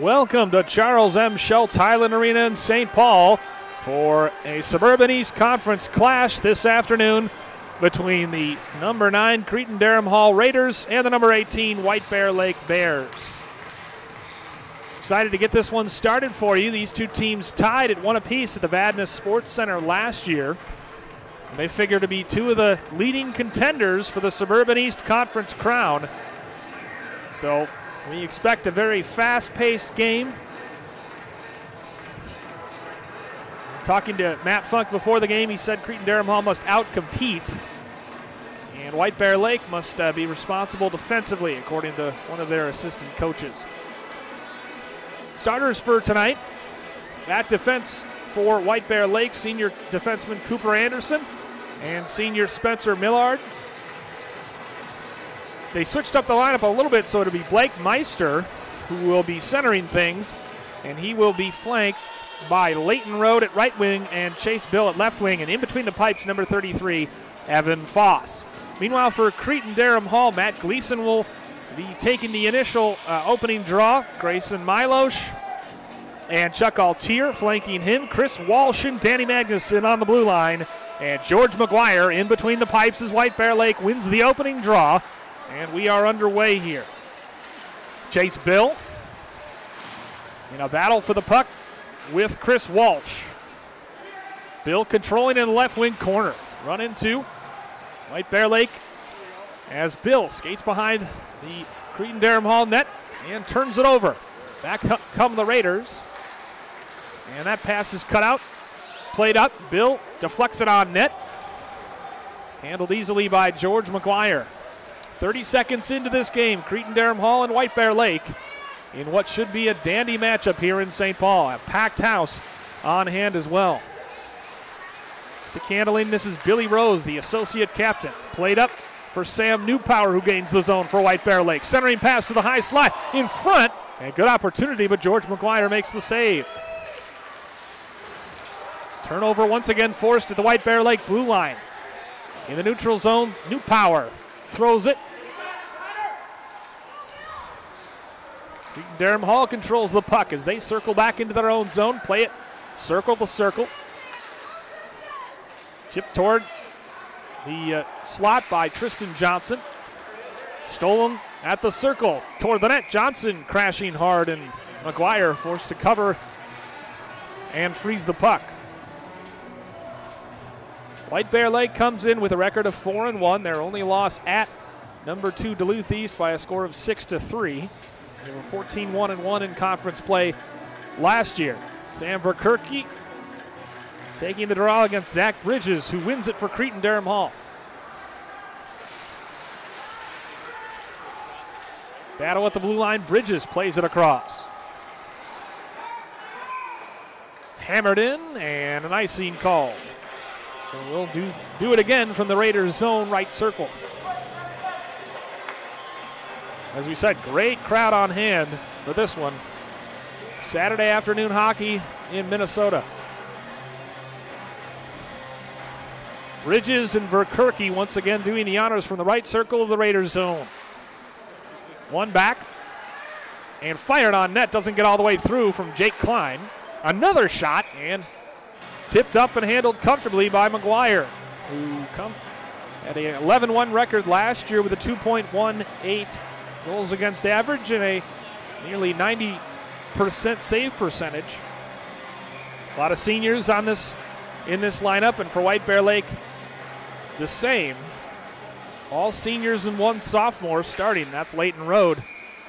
Welcome to Charles M. Schultz Highland Arena in St. Paul for a Suburban East Conference clash this afternoon between the number 9 Cretin-Derham Hall Raiders and the number 18 White Bear Lake Bears. Excited to get this one started for you. These two teams tied at 1 apiece at the Vadnais Sports Center last year. They figure to be two of the leading contenders for the Suburban East Conference crown. So we expect a very fast-paced game. Talking to Matt Funk before the game, he said Cretin-Derham Hall must outcompete, and White Bear Lake must be responsible defensively, according to one of their assistant coaches. Starters for tonight, at defense for White Bear Lake, senior defenseman Cooper Anderson and senior Spencer Millard. They switched up the lineup a little bit, so it'll be Blake Meister who will be centering things, and he will be flanked by Leighton Road at right wing and Chase Bill at left wing, and in between the pipes, number 33, Evan Foss. Meanwhile, for Cretin-Derham Hall, Matt Gleason will be taking the initial opening draw. Grayson Milosh and Chuck Altier flanking him. Chris Walsh and Danny Magnuson on the blue line, and George McGuire in between the pipes as White Bear Lake wins the opening draw. And we are underway here. Chase Bill in a battle for the puck with Chris Walsh. Bill controlling in the left wing corner. Run into White Bear Lake as Bill skates behind the Cretin-Derham Hall net and turns it over. Back come the Raiders. And that pass is cut out. Played up. Bill deflects it on net. Handled easily by George McGuire. 30 seconds into this game, Cretin-Derham Hall and White Bear Lake in what should be a dandy matchup here in St. Paul. A packed house on hand as well. Stick handling, this is Billy Rose, the associate captain. Played up for Sam Newpower, who gains the zone for White Bear Lake. Centering pass to the high slot in front. A good opportunity, but George McGuire makes the save. Turnover once again forced at the White Bear Lake blue line. In the neutral zone, Newpower throws it. Cretin-Derham Hall controls the puck as they circle back into their own zone. Play it circle to circle. Chip toward the slot by Tristan Johnson. Stolen at the circle toward the net. Johnson crashing hard, and McGuire forced to cover and freeze the puck. White Bear Lake comes in with a record of 4-1. Their only loss at number 2 Duluth East by a score of 6-3. They were 14-1-1 in conference play last year. Sam Verkerke taking the draw against Zach Bridges, who wins it for Cretin-Derham Hall. Battle at the blue line. Bridges plays it across. Hammered in, and an icing called. So we'll do it again from the Raiders' zone right circle. As we said, great crowd on hand for this one. Saturday afternoon hockey in Minnesota. Bridges and Verkerke once again doing the honors from the right circle of the Raiders' zone. One back and fired on net. Doesn't get all the way through from Jake Klein. Another shot and tipped up and handled comfortably by McGuire, who had an 11-1 record last year with a 2.18 goals against average and a nearly 90% save percentage. A lot of seniors in this lineup, and for White Bear Lake, the same. All seniors and one sophomore starting. That's Leighton Road,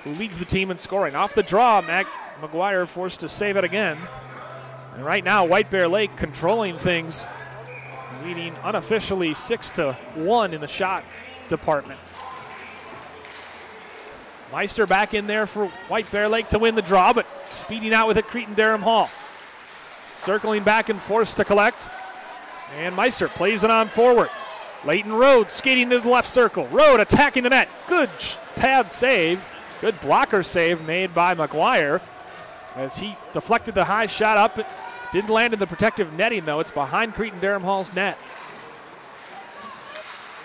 who leads the team in scoring. Off the draw, McGuire forced to save it again. And right now, White Bear Lake controlling things, leading unofficially 6-1 in the shot department. Meister back in there for White Bear Lake to win the draw, but speeding out with it, Cretin-Derham Hall. Circling back and forced to collect. And Meister plays it on forward. Leighton Road skating to the left circle. Road attacking the net. Good pad save. Good blocker save made by McGuire as he deflected the high shot up. It didn't land in the protective netting, though. It's behind Cretin-Derham Hall's net.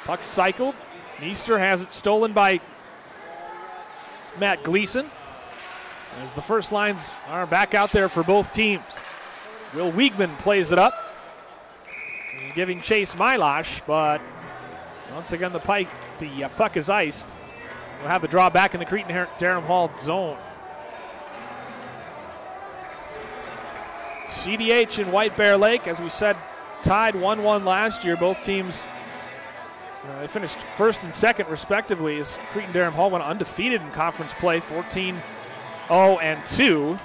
Puck cycled. Meister has it stolen by Matt Gleason. as the first lines are back out there for both teams. Will Wiegman plays it up, giving chase Milosh, but once again the puck is iced. We'll have the draw back in the Cretin-Derham Hall zone. CDH and White Bear Lake, as we said, tied 1-1 last year. Both teams, they finished first and second respectively as Cretin-Derham Hall went undefeated in conference play, 14-0-2.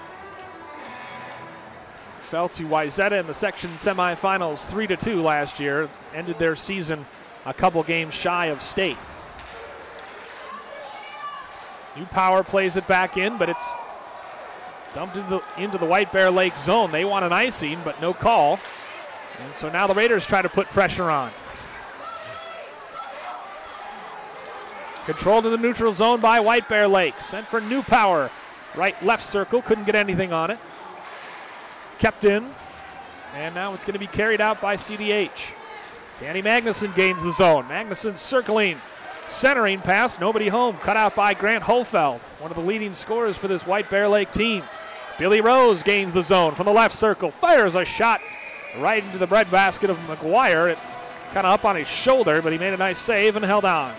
Fell to Wayzata in the section semifinals 3-2 last year. Ended their season a couple games shy of state. New Power plays it back in, but it's dumped into the White Bear Lake zone. They want an icing, but no call. And so now the Raiders try to put pressure on. Controlled in the neutral zone by White Bear Lake. Sent for New Power. Right, left circle. Couldn't get anything on it. Kept in. And now it's going to be carried out by CDH. Danny Magnuson gains the zone. Magnuson circling. Centering pass. Nobody home. Cut out by Grant Hofeld. One of the leading scorers for this White Bear Lake team. Billy Rose gains the zone from the left circle. Fires a shot right into the breadbasket of McGuire. It kind of up on his shoulder, but he made a nice save and held on.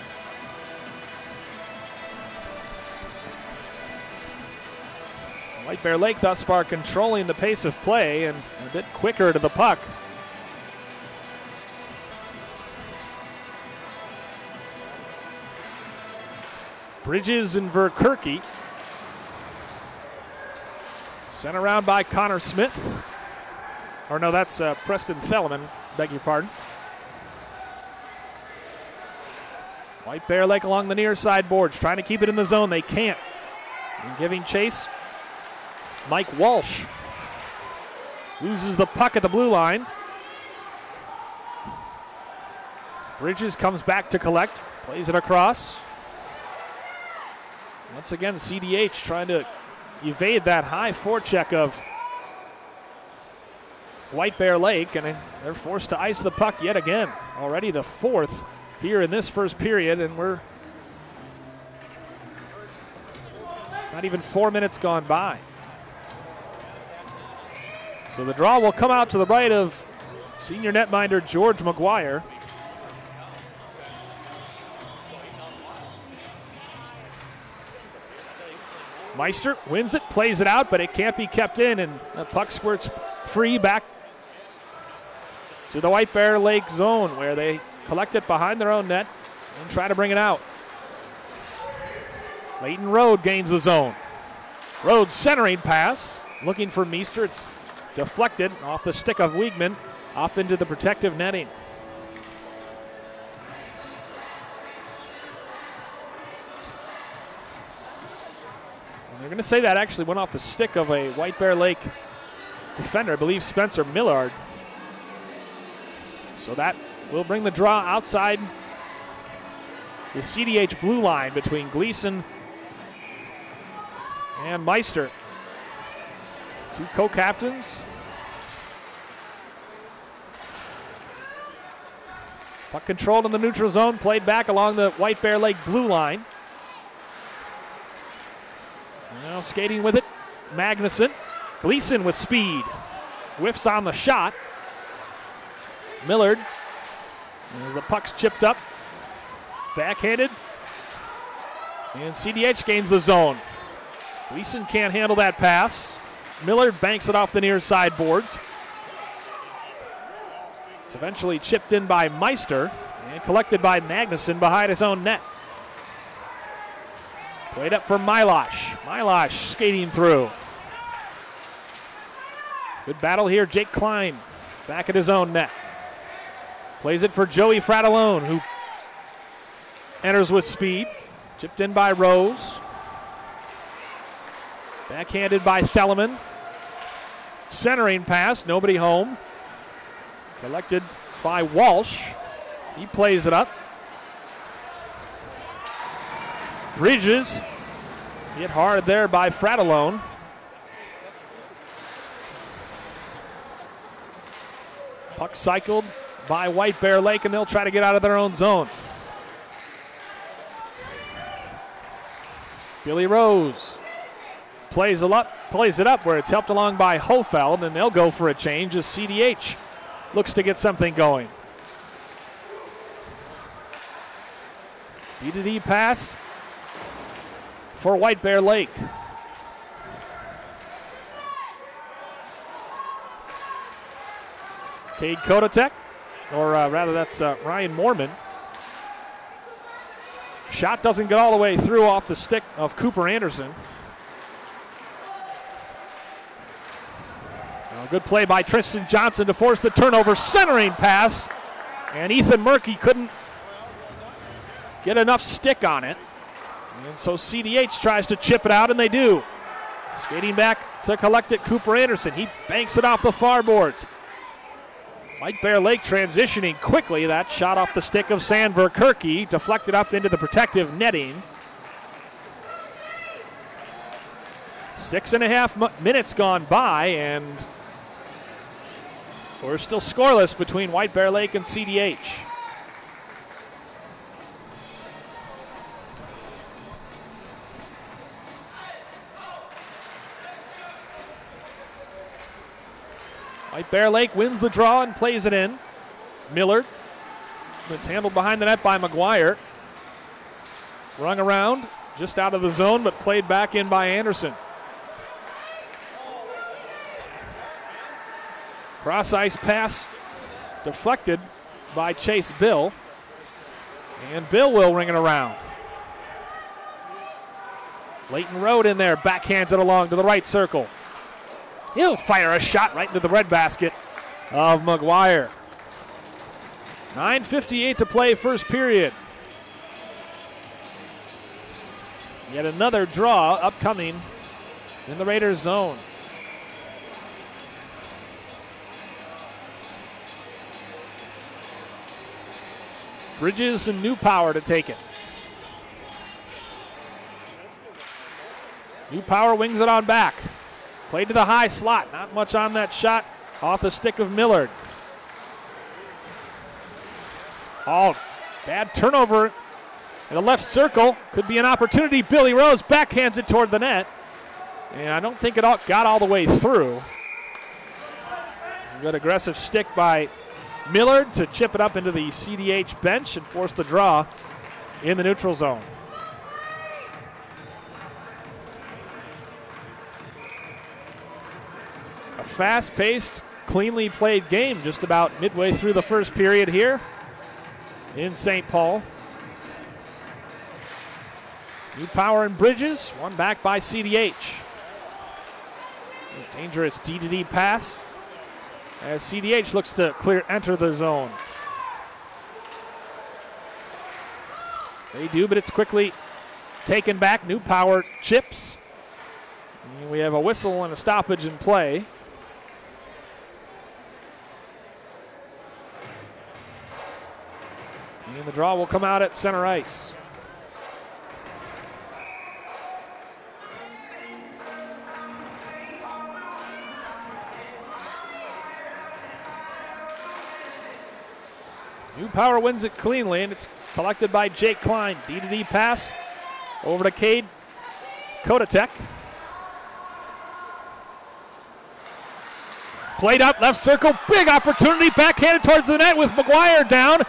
White Bear Lake thus far controlling the pace of play and a bit quicker to the puck. Bridges and Verkerke. Sent around by Connor Smith. Or no, that's Preston Theleman, beg your pardon. White Bear Lake along the near side boards, trying to keep it in the zone. They can't. And giving chase, Mike Walsh. Loses the puck at the blue line. Bridges comes back to collect, plays it across. Once again, CDH trying to evade that high forecheck of White Bear Lake, and they're forced to ice the puck yet again. Already the fourth here in this first period, and we're not even 4 minutes gone by. So the draw will come out to the right of senior netminder George McGuire. Meister wins it, plays it out, but it can't be kept in, and the puck squirts free back to the White Bear Lake zone, where they collect it behind their own net and try to bring it out. Leighton Road gains the zone. Road centering pass, looking for Meister. It's deflected off the stick of Wiegman up into the protective netting. They're going to say that actually went off the stick of a White Bear Lake defender, I believe Spencer Millard. So that will bring the draw outside the CDH blue line between Gleason and Meister. Two co-captains. Puck controlled in the neutral zone, played back along the White Bear Lake blue line. Now skating with it, Magnuson. Gleason with speed. Whiffs on the shot. Millard, as the puck's chipped up. Backhanded. And CDH gains the zone. Gleason can't handle that pass. Millard banks it off the near side boards. It's eventually chipped in by Meister and collected by Magnuson behind his own net. Played up for Milosh. Milosh skating through. Good battle here. Jake Klein back at his own net. Plays it for Joey Fratellone, who enters with speed. Chipped in by Rose. Backhanded by Theleman. Centering pass, nobody home. Collected by Walsh. He plays it up. Bridges hit hard there by Fratellone. Puck cycled by White Bear Lake, and they'll try to get out of their own zone. Billy Rose plays it up where it's helped along by Hofeld, and they'll go for a change as CDH looks to get something going. D-to-D pass for White Bear Lake. Cade Kodatek, or rather that's Ryan Moorman. Shot doesn't get all the way through off the stick of Cooper Anderson. Good play by Tristan Johnson to force the turnover, centering pass, and Ethan Murky couldn't get enough stick on it. And so CDH tries to chip it out, and they do. Skating back to collect it, Cooper Anderson. He banks it off the far boards. White Bear Lake transitioning quickly. That shot off the stick of Sandver Kirky, deflected up into the protective netting. 6.5 minutes gone by, and we're still scoreless between White Bear Lake and CDH. White Bear Lake wins the draw and plays it in. Millard. It's handled behind the net by McGuire. Rung around, just out of the zone, but played back in by Anderson. Cross ice pass deflected by Chase Bill. And Bill will ring it around. Leighton Road in there, backhands it along to the right circle. He'll fire a shot right into the red basket of McGuire. 9:58 to play, first period. Yet another draw upcoming in the Raiders zone. Bridges and New Power to take it. New Power wings it on back. Played to the high slot. Not much on that shot off the stick of Millard. Oh, bad turnover in the left circle. Could be an opportunity. Billy Rose backhands it toward the net. And I don't think it got all the way through. Good aggressive stick by Millard to chip it up into the CDH bench and force the draw in the neutral zone. A fast-paced, cleanly played game just about midway through the first period here in St. Paul. New Power and Bridges, one back by CDH. A dangerous D-to-D pass as CDH looks to enter the zone. They do, but it's quickly taken back. New Power chips. And we have a whistle and a stoppage in play. And the draw will come out at center ice. New Power wins it cleanly, and it's collected by Jake Klein. D-to-D pass over to Cade Kodatek. Played up, left circle, big opportunity, backhanded towards the net with McGuire down.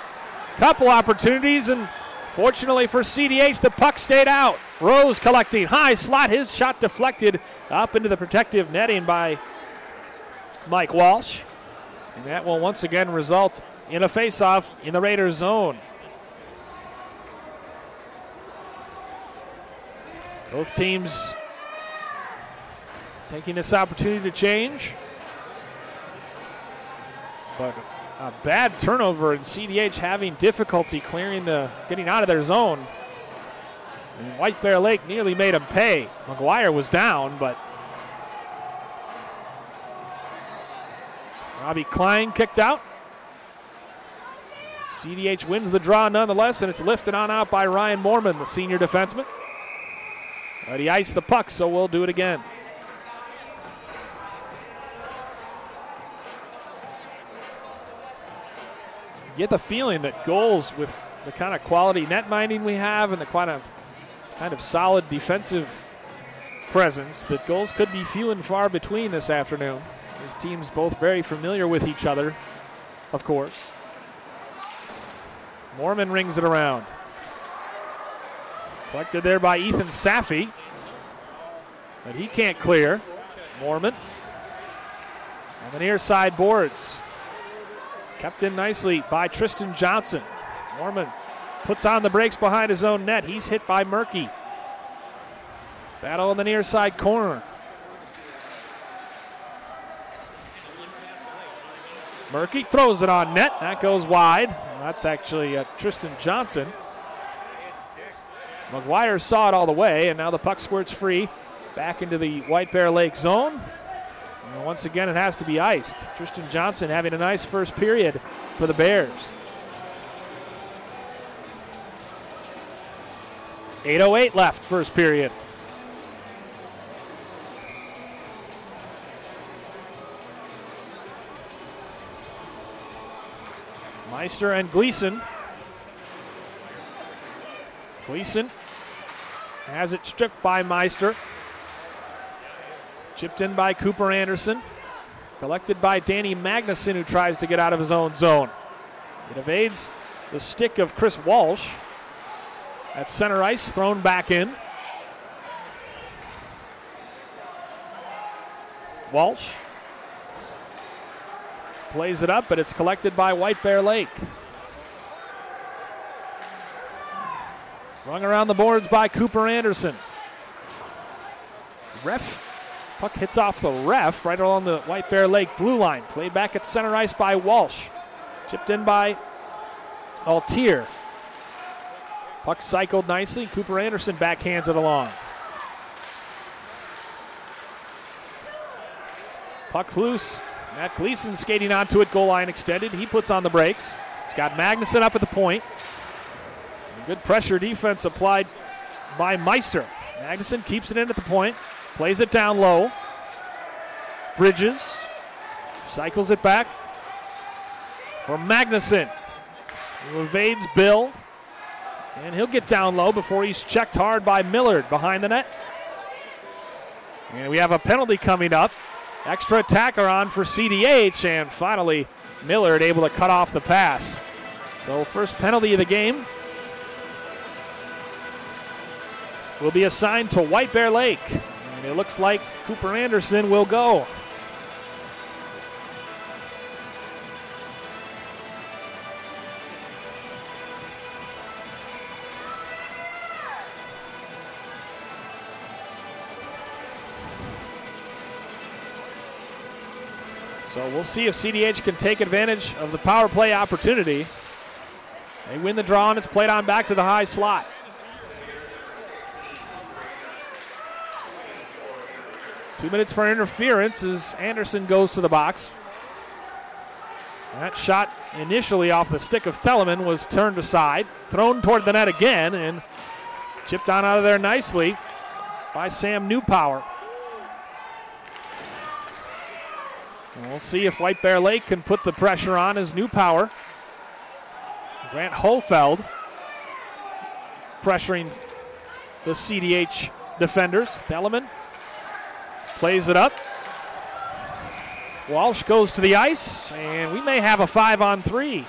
Couple opportunities, and fortunately for CDH, the puck stayed out. Rose collecting, high slot, his shot deflected up into the protective netting by Mike Walsh. And that will once again result in a faceoff in the Raiders zone. Both teams taking this opportunity to change. But a bad turnover, and CDH having difficulty getting out of their zone. And White Bear Lake nearly made him pay. McGuire was down, but Robbie Klein kicked out. CDH wins the draw nonetheless, and it's lifted on out by Ryan Moorman, the senior defenseman. But he iced the puck, so we'll do it again. You get the feeling that goals with the kind of quality net minding we have and the kind of solid defensive presence that goals could be few and far between this afternoon. These teams both very familiar with each other, of course. Mormon rings it around. Collected there by Ethan Saffey, but he can't clear. Mormon on the near side boards. Kept in nicely by Tristan Johnson. Mormon puts on the brakes behind his own net. He's hit by Murky. Battle in the near side corner. Murky throws it on net. That goes wide. That's actually Tristan Johnson. McGuire saw it all the way, and now the puck squirts free back into the White Bear Lake zone. And once again, it has to be iced. Tristan Johnson having a nice first period for the Bears. 8:08 left, first period. Meister and Gleason. Gleason has it stripped by Meister. Chipped in by Cooper Anderson. Collected by Danny Magnuson, who tries to get out of his own zone. It evades the stick of Chris Walsh. At center ice, thrown back in. Walsh plays it up, but it's collected by White Bear Lake. Rung around the boards by Cooper Anderson. Puck hits off the ref right along the White Bear Lake blue line. Played back at center ice by Walsh. Chipped in by Altier. Puck cycled nicely. Cooper Anderson backhands it along. Puck loose. Matt Gleason skating onto it, goal line extended. He puts on the brakes. He's got Magnuson up at the point. Good pressure defense applied by Meister. Magnuson keeps it in at the point. Plays it down low. Bridges. Cycles it back. For Magnuson. Who evades Bill. And he'll get down low before he's checked hard by Millard behind the net. And we have a penalty coming up. Extra attacker on for CDH, and finally Millard able to cut off the pass. So first penalty of the game will be assigned to White Bear Lake. And it looks like Cooper Anderson will go. So we'll see if CDH can take advantage of the power play opportunity. They win the draw, and it's played on back to the high slot. Two minutes for interference as Anderson goes to the box. That shot initially off the stick of Theleman was turned aside, thrown toward the net again, and chipped on out of there nicely by Sam Newpower. And we'll see if White Bear Lake can put the pressure on as Newpower. Grant Holfeld pressuring the CDH defenders. Theleman plays it up. Walsh goes to the ice, and we may have a 5-on-3.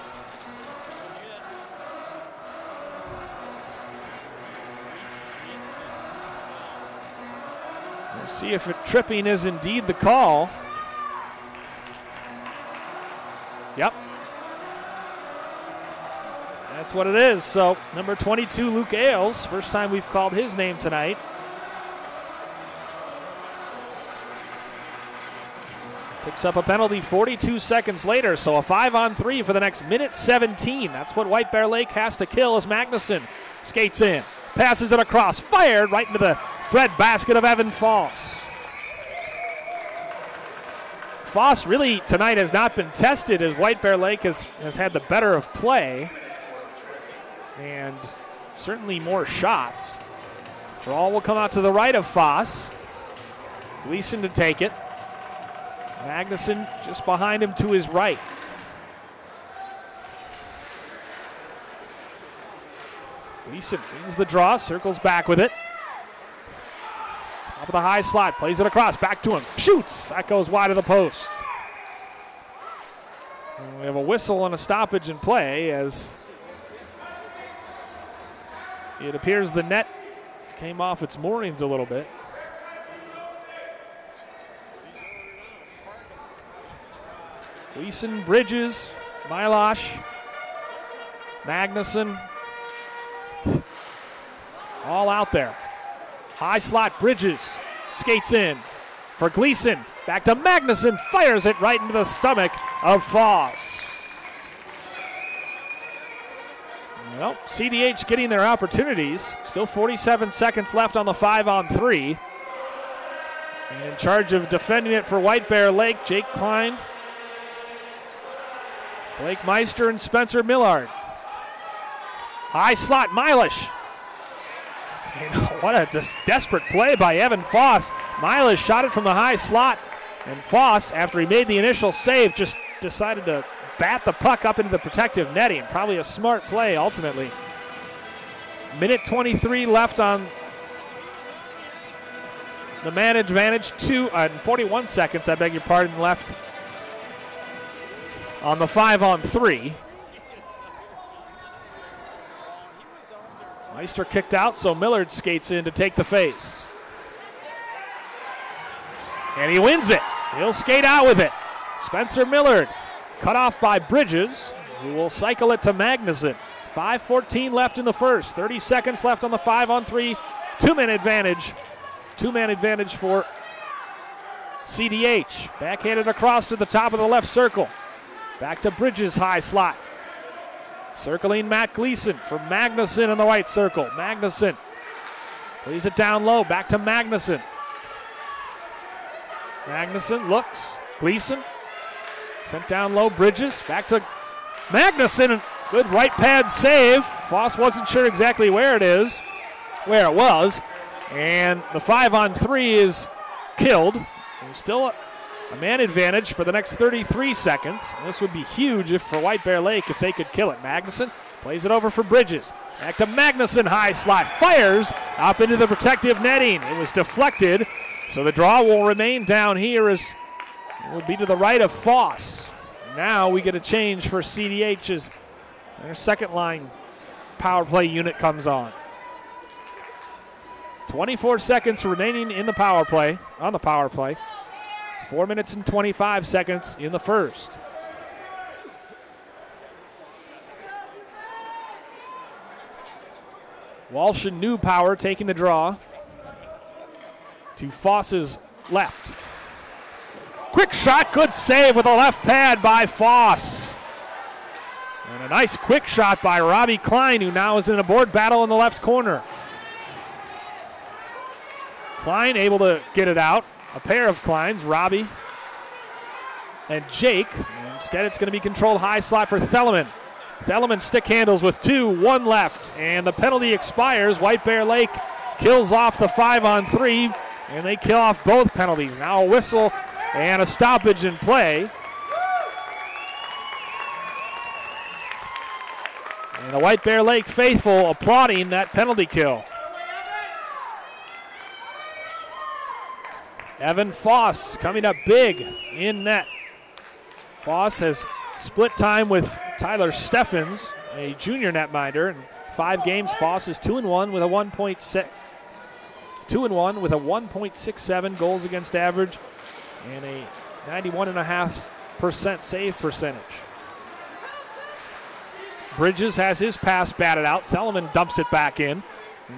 We'll see if tripping is indeed the call. Yep. That's what it is. So number 22, Luke Ailes, first time we've called his name tonight. Picks up a penalty 42 seconds later, so a 5-on-3 for the next minute 17. That's what White Bear Lake has to kill as Magnuson skates in. Passes it across, fired right into the breadbasket of Evan Foss. Foss really tonight has not been tested as White Bear Lake has had the better of play and certainly more shots. Draw will come out to the right of Foss. Gleason to take it. Magnuson just behind him to his right. Gleason wins the draw, circles back with it. Top of the high slot, plays it across, back to him, shoots. That goes wide of the post. And we have a whistle and a stoppage in play as it appears the net came off its moorings a little bit. Gleason, Bridges, Milosh, Magnuson, all out there. High slot, Bridges skates in for Gleason. Back to Magnuson, fires it right into the stomach of Foss. Well, CDH getting their opportunities. Still 47 seconds left on the 5-on-3. And in charge of defending it for White Bear Lake, Jake Klein, Blake Meister, and Spencer Millard. High slot, Milosh. What a desperate play by Evan Foss. Milosh shot it from the high slot, and Foss, after he made the initial save, just decided to bat the puck up into the protective netting. Probably a smart play ultimately. Minute 23 left on the man advantage. 41 seconds, I beg your pardon, left on the 5-on-3. Meister kicked out, so Millard skates in to take the face. And he wins it. He'll skate out with it. Spencer Millard, cut off by Bridges, who will cycle it to Magnuson. 5:14 left in the first. 30 seconds left on the 5-on-3. Two-man advantage. Two-man advantage for CDH. Backhanded across to the top of the left circle. Back to Bridges, high slot. Circling Matt Gleason for Magnuson in the right circle. Magnuson plays it down low. Back to Magnuson. Magnuson looks. Gleason sent down low. Bridges back to Magnuson. Good right pad save. Foss wasn't sure exactly where it was. And the 5-on-3 is killed. There's still a man advantage for the next 33 seconds. This would be huge for White Bear Lake if they could kill it. Magnuson plays it over for Bridges. Back to Magnuson, high slot, fires up into the protective netting. It was deflected, so the draw will remain down here as it will be to the right of Foss. Now we get a change for CDH as their second line power play unit comes on. 24 seconds remaining in the power play, 4 minutes and 25 seconds in the first. Walsh and New Power taking the draw to Foss's left. Quick shot, good save with a left pad by Foss. And a nice quick shot by Robbie Klein, who now is in a board battle in the left corner. Klein able to get it out. A pair of Kleins, Robbie and Jake. Instead, it's going to be controlled high slot for Theleman. Theleman stick handles with 2-1 left, and the penalty expires. White Bear Lake kills off the 5-on-3, and they kill off both penalties. Now a whistle and a stoppage in play. And the White Bear Lake faithful applauding that penalty kill. Evan Foss coming up big in net. Foss has split time with Tyler Steffens, a junior netminder. In 5 games, Foss is 2-1 with a 1.67 goals against average and a 91.5% save percentage. Bridges has his pass batted out. Theleman dumps it back in.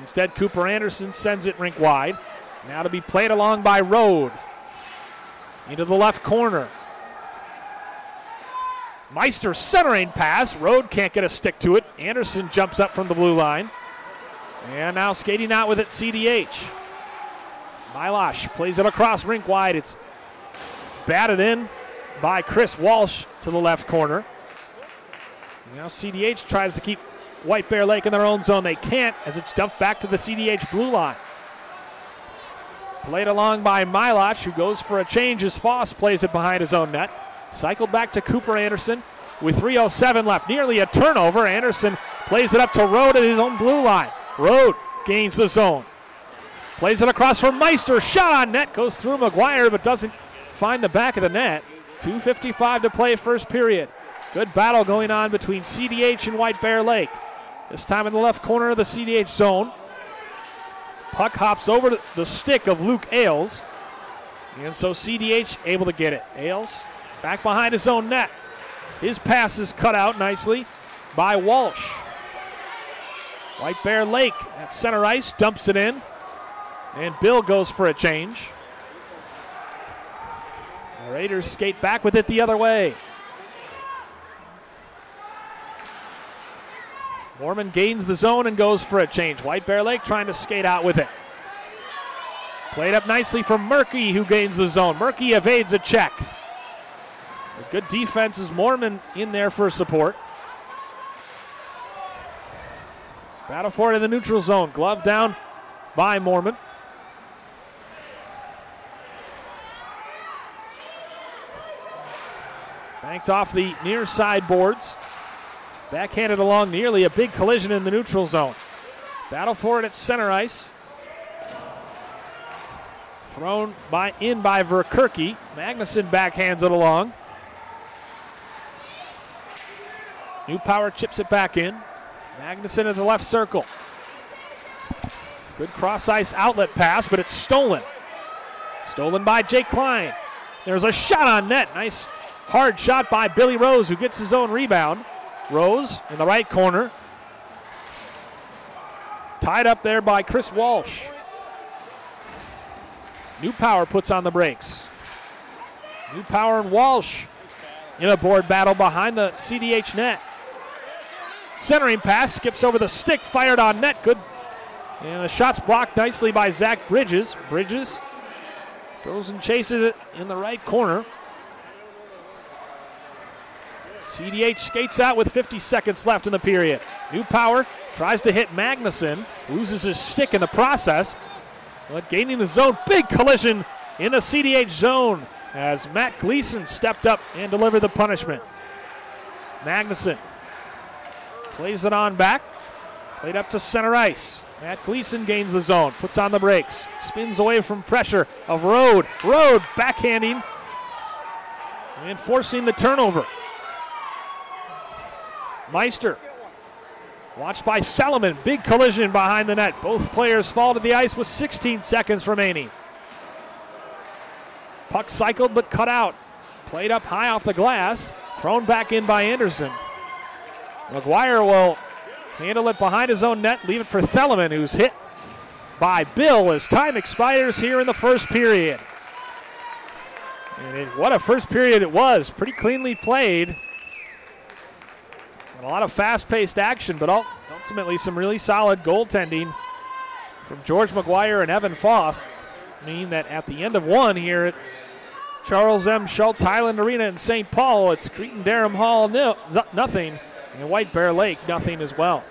Instead, Cooper Anderson sends it rink wide. Now to be played along by Rode. Into the left corner. Meister centering pass. Rode can't get a stick to it. Anderson jumps up from the blue line. And now skating out with it, CDH. Milosh plays it across rink wide. It's batted in by Chris Walsh to the left corner. Now CDH tries to keep White Bear Lake in their own zone. They can't as it's dumped back to the CDH blue line. Played along by Milosh, who goes for a change as Foss plays it behind his own net. Cycled back to Cooper Anderson with 3:07 left. Nearly a turnover. Anderson plays it up to Rode at his own blue line. Rode gains the zone. Plays it across for Meister. Shot on net. Goes through McGuire, but doesn't find the back of the net. 2:55 to play first period. Good battle going on between CDH and White Bear Lake. This time in the left corner of the CDH zone. Puck hops over the stick of Luke Ailes. And so CDH able to get it. Ailes back behind his own net. His pass is cut out nicely by Walsh. White Bear Lake at center ice dumps it in. And Bill goes for a change. The Raiders skate back with it the other way. Mormon gains the zone and goes for a change. White Bear Lake trying to skate out with it. Played up nicely for Murky, who gains the zone. Murky evades a check. A good defense is Mormon in there for support. Battle for it in the neutral zone. Glove down by Mormon. Banked off the near side boards. Backhanded along nearly a big collision in the neutral zone. Battle for it at center ice. Thrown in by Verkerke. Magnuson backhands it along. New Power chips it back in. Magnuson at the left circle. Good cross-ice outlet pass, but it's stolen. Stolen by Jake Klein. There's a shot on net. Nice hard shot by Billy Rose, who gets his own rebound. Rose in the right corner. Tied up there by Chris Walsh. New Power puts on the brakes. New Power and Walsh in a board battle behind the CDH net. Centering pass skips over the stick, fired on net. Good. And the shot's blocked nicely by Zach Bridges. Bridges goes and chases it in the right corner. CDH skates out with 50 seconds left in the period. New Power tries to hit Magnuson, loses his stick in the process, but gaining the zone. Big collision in the CDH zone as Matt Gleason stepped up and delivered the punishment. Magnuson plays it on back, played up to center ice. Matt Gleason gains the zone, puts on the brakes, spins away from pressure of Rode. Rode backhanding and forcing the turnover. Meister, watched by Stalemate. Big collision behind the net. Both players fall to the ice with 16 seconds remaining. Puck cycled but cut out. Played up high off the glass. Thrown back in by Anderson. McGuire will handle it behind his own net. Leave it for Theleman, who's hit by Bill as time expires here in the first period. And what a first period it was. Pretty cleanly played. A lot of fast-paced action, but ultimately some really solid goaltending from George McGuire and Evan Foss, mean that at the end of one here at Charles M. Schultz Highland Arena in St. Paul, it's Cretin-Derham Hall nothing, and White Bear Lake nothing as well.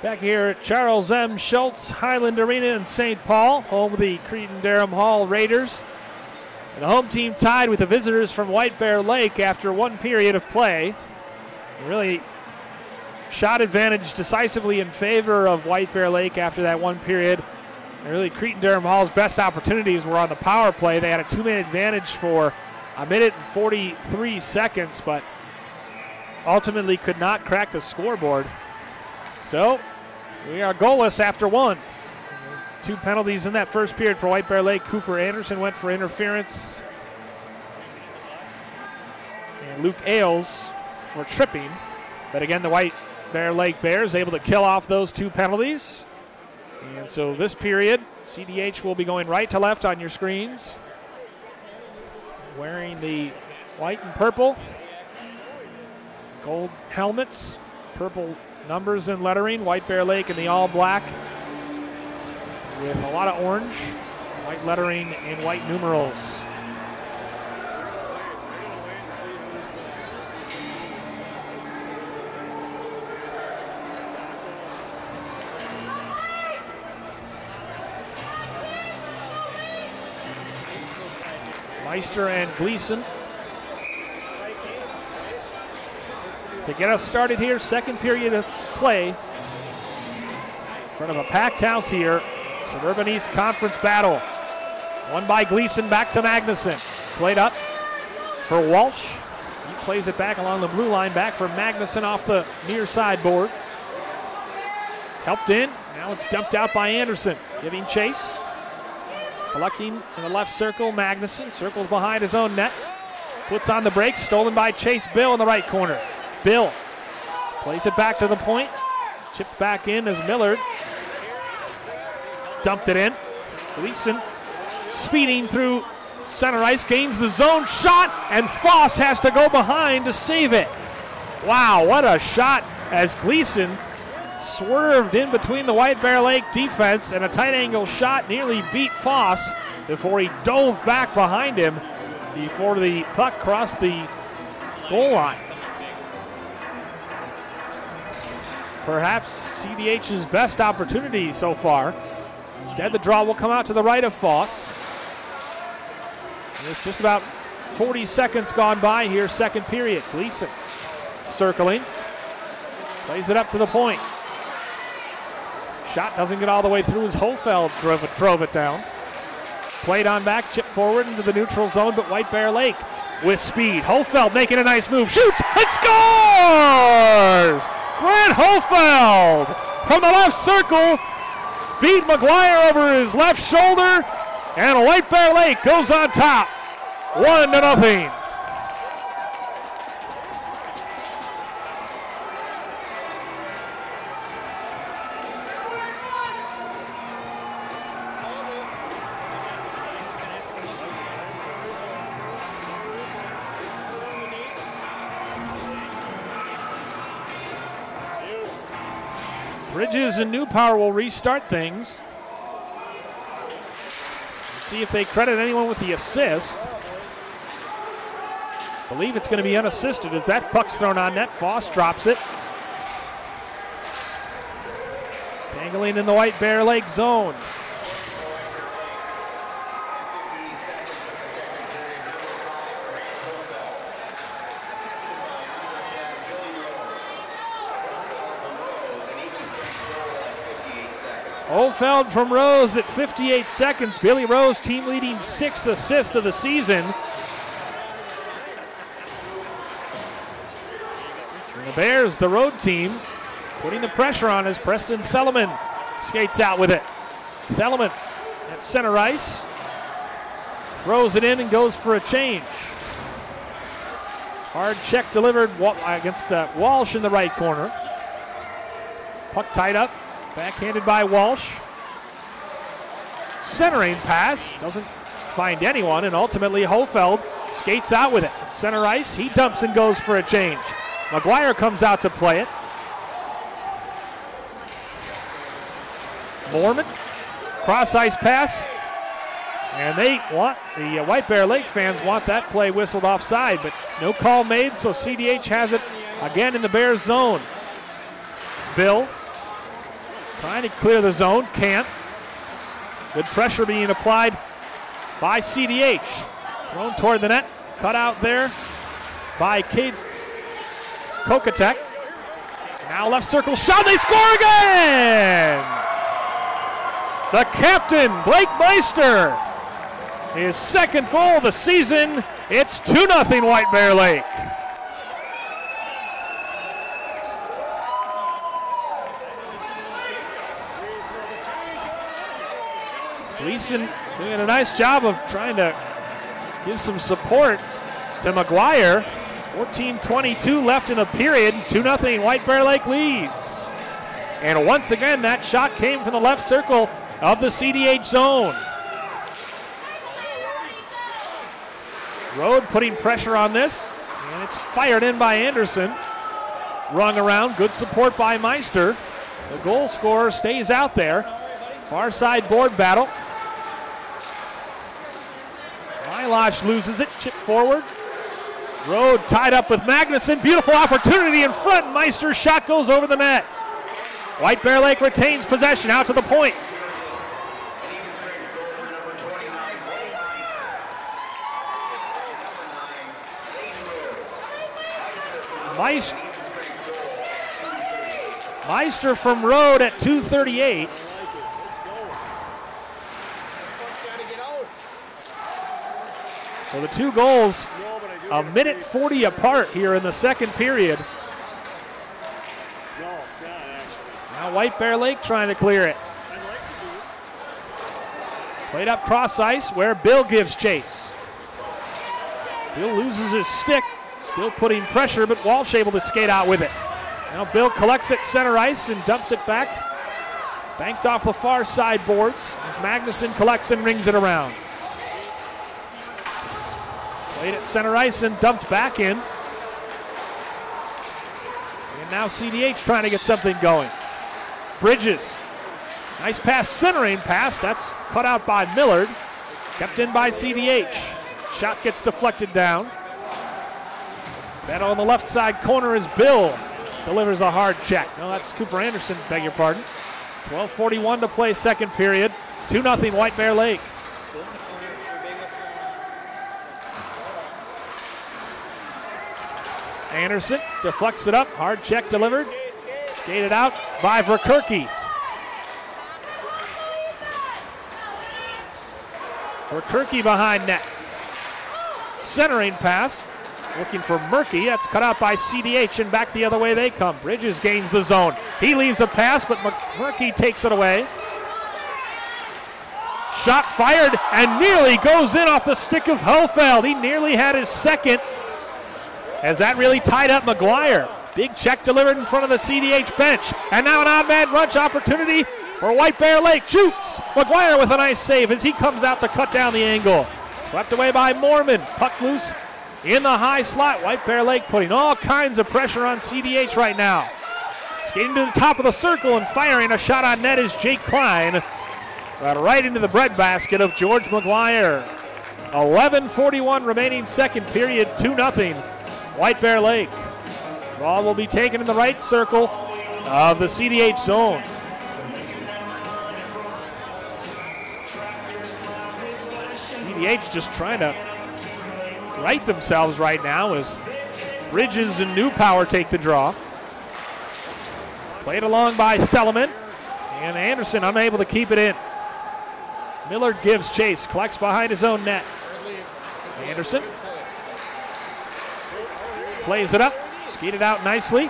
Back here at Charles M. Schultz Highland Arena in St. Paul, home of the Cretin-Derham Hall Raiders. And the home team tied with the visitors from White Bear Lake after one period of play. Really shot advantage decisively in favor of White Bear Lake after that one period. And really Cretin-Derham Hall's best opportunities were on the power play. They had a 2-minute advantage for a minute and 43 seconds, but ultimately could not crack the scoreboard. So we are goalless after one. 2 penalties in that first period for White Bear Lake. Cooper Anderson went for interference, and Luke Ailes for tripping. But again, the White Bear Lake Bears able to kill off those 2 penalties. And so this period, CDH will be going right to left on your screens, wearing the white and purple, gold helmets, purple numbers and lettering. White Bear Lake in the all black with a lot of orange, white lettering and white numerals. Meister and Gleason to get us started here. Second period of play in front of a packed house here. Suburban East Conference battle. Won by Gleason, back to Magnuson. Played up for Walsh. He plays it back along the blue line, back for Magnuson off the near side boards. Helped in, now it's dumped out by Anderson. Giving chase. Collecting in the left circle, Magnuson. Circles behind his own net. Puts on the brakes, stolen by Chase Bill in the right corner. Bill plays it back to the point. Chipped back in as Millard dumped it in. Gleason speeding through center ice, gains the zone shot, and Foss has to go behind to save it. Wow, what a shot as Gleason swerved in between the White Bear Lake defense, and a tight angle shot nearly beat Foss before he dove back behind him before the puck crossed the goal line. Perhaps CDH's best opportunity so far. Instead, the draw will come out to the right of Foss. With just about 40 seconds gone by here, second period. Gleason circling. Plays it up to the point. Shot doesn't get all the way through as Hofeld drove it down. Played on back, chipped forward into the neutral zone, but White Bear Lake with speed. Hofeld making a nice move, shoots, and scores! Grant Hofeld from the left circle beat McGuire over his left shoulder, and White Bear Lake goes on top, 1-0. Bridges and New Power will restart things. See if they credit anyone with the assist. Believe it's going to be unassisted as that puck's thrown on net. Foss drops it. Tangling in the White Bear Lake zone. Hofeld from Rose at 58 seconds. Billy Rose, team leading 6th assist of the season. And the Bears, the road team, putting the pressure on as Preston Theleman skates out with it. Theleman at center ice. Throws it in and goes for a change. Hard check delivered against Walsh in the right corner. Puck tied up. Backhanded by Walsh. Centering pass. Doesn't find anyone, and ultimately Hofeld skates out with it. Center ice. He dumps and goes for a change. McGuire comes out to play it. Mormon. Cross ice pass. And the White Bear Lake fans want that play whistled offside, but no call made, so CDH has it again in the Bears zone. Bill trying to clear the zone, can't. Good pressure being applied by CDH. Thrown toward the net, cut out there by Cade Kokatek. Now left circle shot, they score again! The captain, Blake Meister, his second goal of the season. It's 2-0 White Bear Lake. Gleason doing a nice job of trying to give some support to McGuire. 14:22 left in the period. 2-0 White Bear Lake leads. And once again, that shot came from the left circle of the CDH zone. Rode putting pressure on this, and it's fired in by Anderson. Rung around, good support by Meister. The goal scorer stays out there. Far side board battle. Milosh loses it, chip forward. Rode tied up with Magnuson. Beautiful opportunity in front. Meister's shot goes over the net. White Bear Lake retains possession out to the point. Meister from Rode at 2:38. So the two goals, a minute 40 apart here in the second period. Now White Bear Lake trying to clear it. Played up cross ice where Bill gives chase. Bill loses his stick, still putting pressure, but Walsh able to skate out with it. Now Bill collects it center ice and dumps it back. Banked off the far side boards as Magnuson collects and rings it around. Played at center ice and dumped back in. And now CDH trying to get something going. Bridges. Nice pass, centering pass. That's cut out by Millard. Kept in by CDH. Shot gets deflected down. Battle on the left side corner is Bill. Delivers a hard check. No, that's Cooper Anderson, beg your pardon. 12:41 to play second period. 2-0 White Bear Lake. Anderson deflects it up. Hard check delivered. Skated out by Verkerke. Verkerke behind net. Centering pass. Looking for Murky. That's cut out by CDH and back the other way they come. Bridges gains the zone. He leaves a pass, but Murky takes it away. Shot fired and nearly goes in off the stick of Hofeld. He nearly had his second as that really tied up McGuire. Big check delivered in front of the CDH bench. And now an odd man rush opportunity for White Bear Lake. Shoots. McGuire with a nice save as he comes out to cut down the angle. Swept away by Mormon. Puck loose in the high slot. White Bear Lake putting all kinds of pressure on CDH right now. Skating to the top of the circle and firing a shot on net is Jake Klein. But right into the breadbasket of George McGuire. 11:41 remaining second period, 2-0 White Bear Lake. Draw will be taken in the right circle of the CDH zone. CDH just trying to right themselves right now as Bridges and Newpower take the draw. Played along by Stalemate, and Anderson unable to keep it in. Millard gives chase, collects behind his own net. Anderson plays it up, skated out nicely.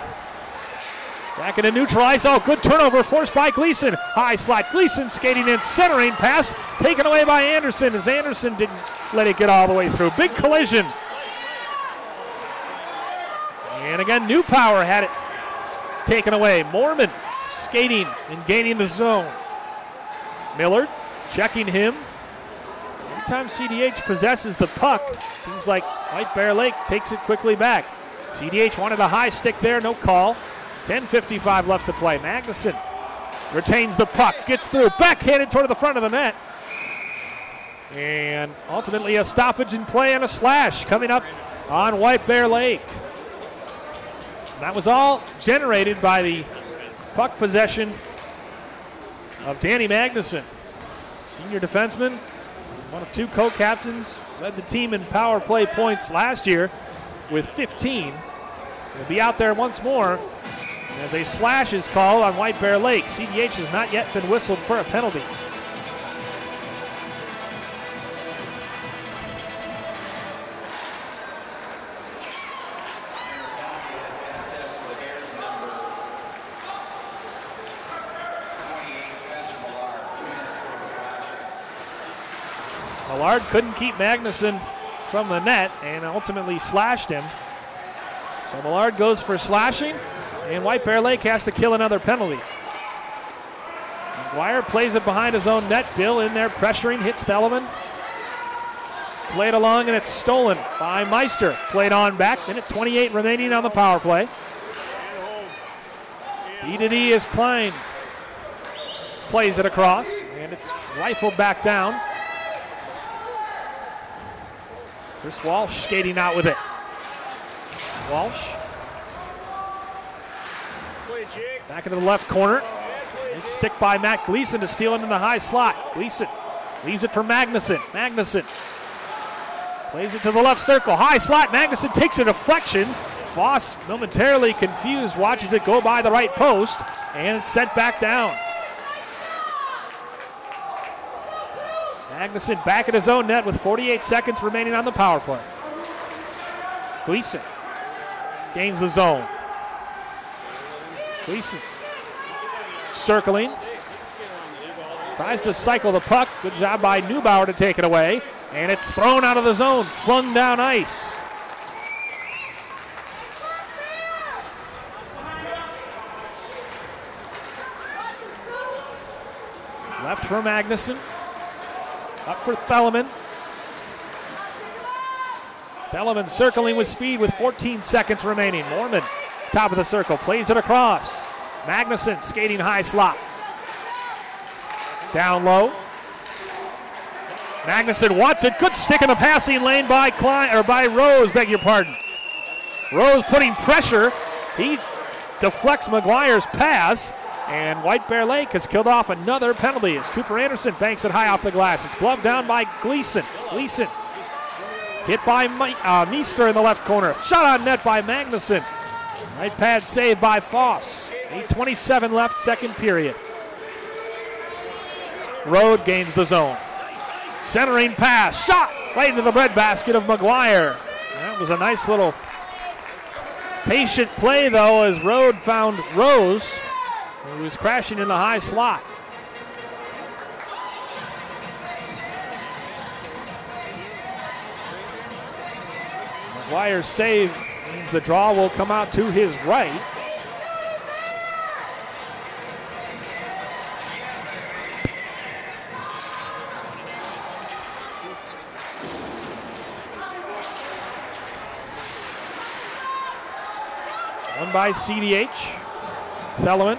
Back into neutral ice. Oh, good turnover forced by Gleason. High slot. Gleason skating in, centering pass taken away by Anderson as Anderson didn't let it get all the way through. Big collision. And again, Newpower had it taken away. Mormon skating and gaining the zone. Millard checking him. Every time CDH possesses the puck, seems like White Bear Lake takes it quickly back. CDH wanted a high stick there, no call. 10:55 left to play. Magnuson retains the puck, gets through, backhanded toward the front of the net. And ultimately a stoppage in play and a slash coming up on White Bear Lake. And that was all generated by the puck possession of Danny Magnuson. Senior defenseman, one of 2 co-captains, led the team in power play points last year with 15. He'll be out there once more as a slash is called on White Bear Lake. CDH has not yet been whistled for a penalty. Millard couldn't keep Magnuson from the net and ultimately slashed him. So Millard goes for slashing, and White Bear Lake has to kill another penalty. McGuire plays it behind his own net. Bill in there pressuring, hits Stalemate. Played along, and it's stolen by Meister. Played on back. Minute 28 remaining on the power play. D-to-D is Klein. Plays it across, and it's rifled back down. Chris Walsh skating out with it. Walsh. Back into the left corner. Nice stick by Matt Gleason to steal it in the high slot. Gleason leaves it for Magnuson. Magnuson plays it to the left circle. High slot. Magnuson takes a deflection. Foss, momentarily confused, watches it go by the right post, and it's sent back down. Magnuson back at his own net with 48 seconds remaining on the power play. Gleason gains the zone. Gleason circling. Tries to cycle the puck. Good job by Neubauer to take it away. And it's thrown out of the zone, flung down ice. Left for Magnuson. Up for Theleman. Theleman circling with speed with 14 seconds remaining. Mormon, top of the circle, plays it across. Magnuson skating high slot. Down low. Magnuson wants it. Good stick in the passing lane by Rose, beg your pardon. Rose putting pressure. He deflects McGuire's pass. And White Bear Lake has killed off another penalty as Cooper Anderson banks it high off the glass. It's gloved down by Gleason. Gleason hit by Meister in the left corner. Shot on net by Magnuson. Right pad saved by Foss. 8:27 left, second period. Rode gains the zone. Centering pass, shot right into the breadbasket of McGuire. That was a nice little patient play though as Rode found Rose, who was crashing in the high slot. McGuire's save means the draw will come out to his right. One by CDH. Theleman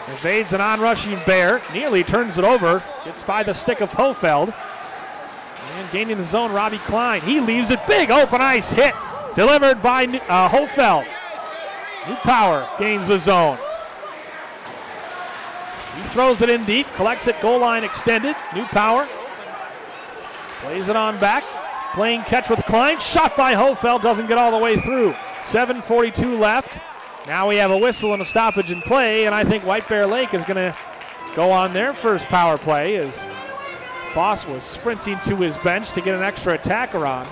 evades an on-rushing Bear, nearly turns it over, gets by the stick of Hofeld. And gaining the zone, Robbie Klein. He leaves it big, open ice hit, delivered by Hofeld. Neubauer gains the zone. He throws it in deep, collects it, goal line extended. Neubauer plays it on back, playing catch with Klein. Shot by Hofeld, doesn't get all the way through. 7:42 left. Now we have a whistle and a stoppage in play, and I think White Bear Lake is going to go on their first power play as Foss was sprinting to his bench to get an extra attacker on.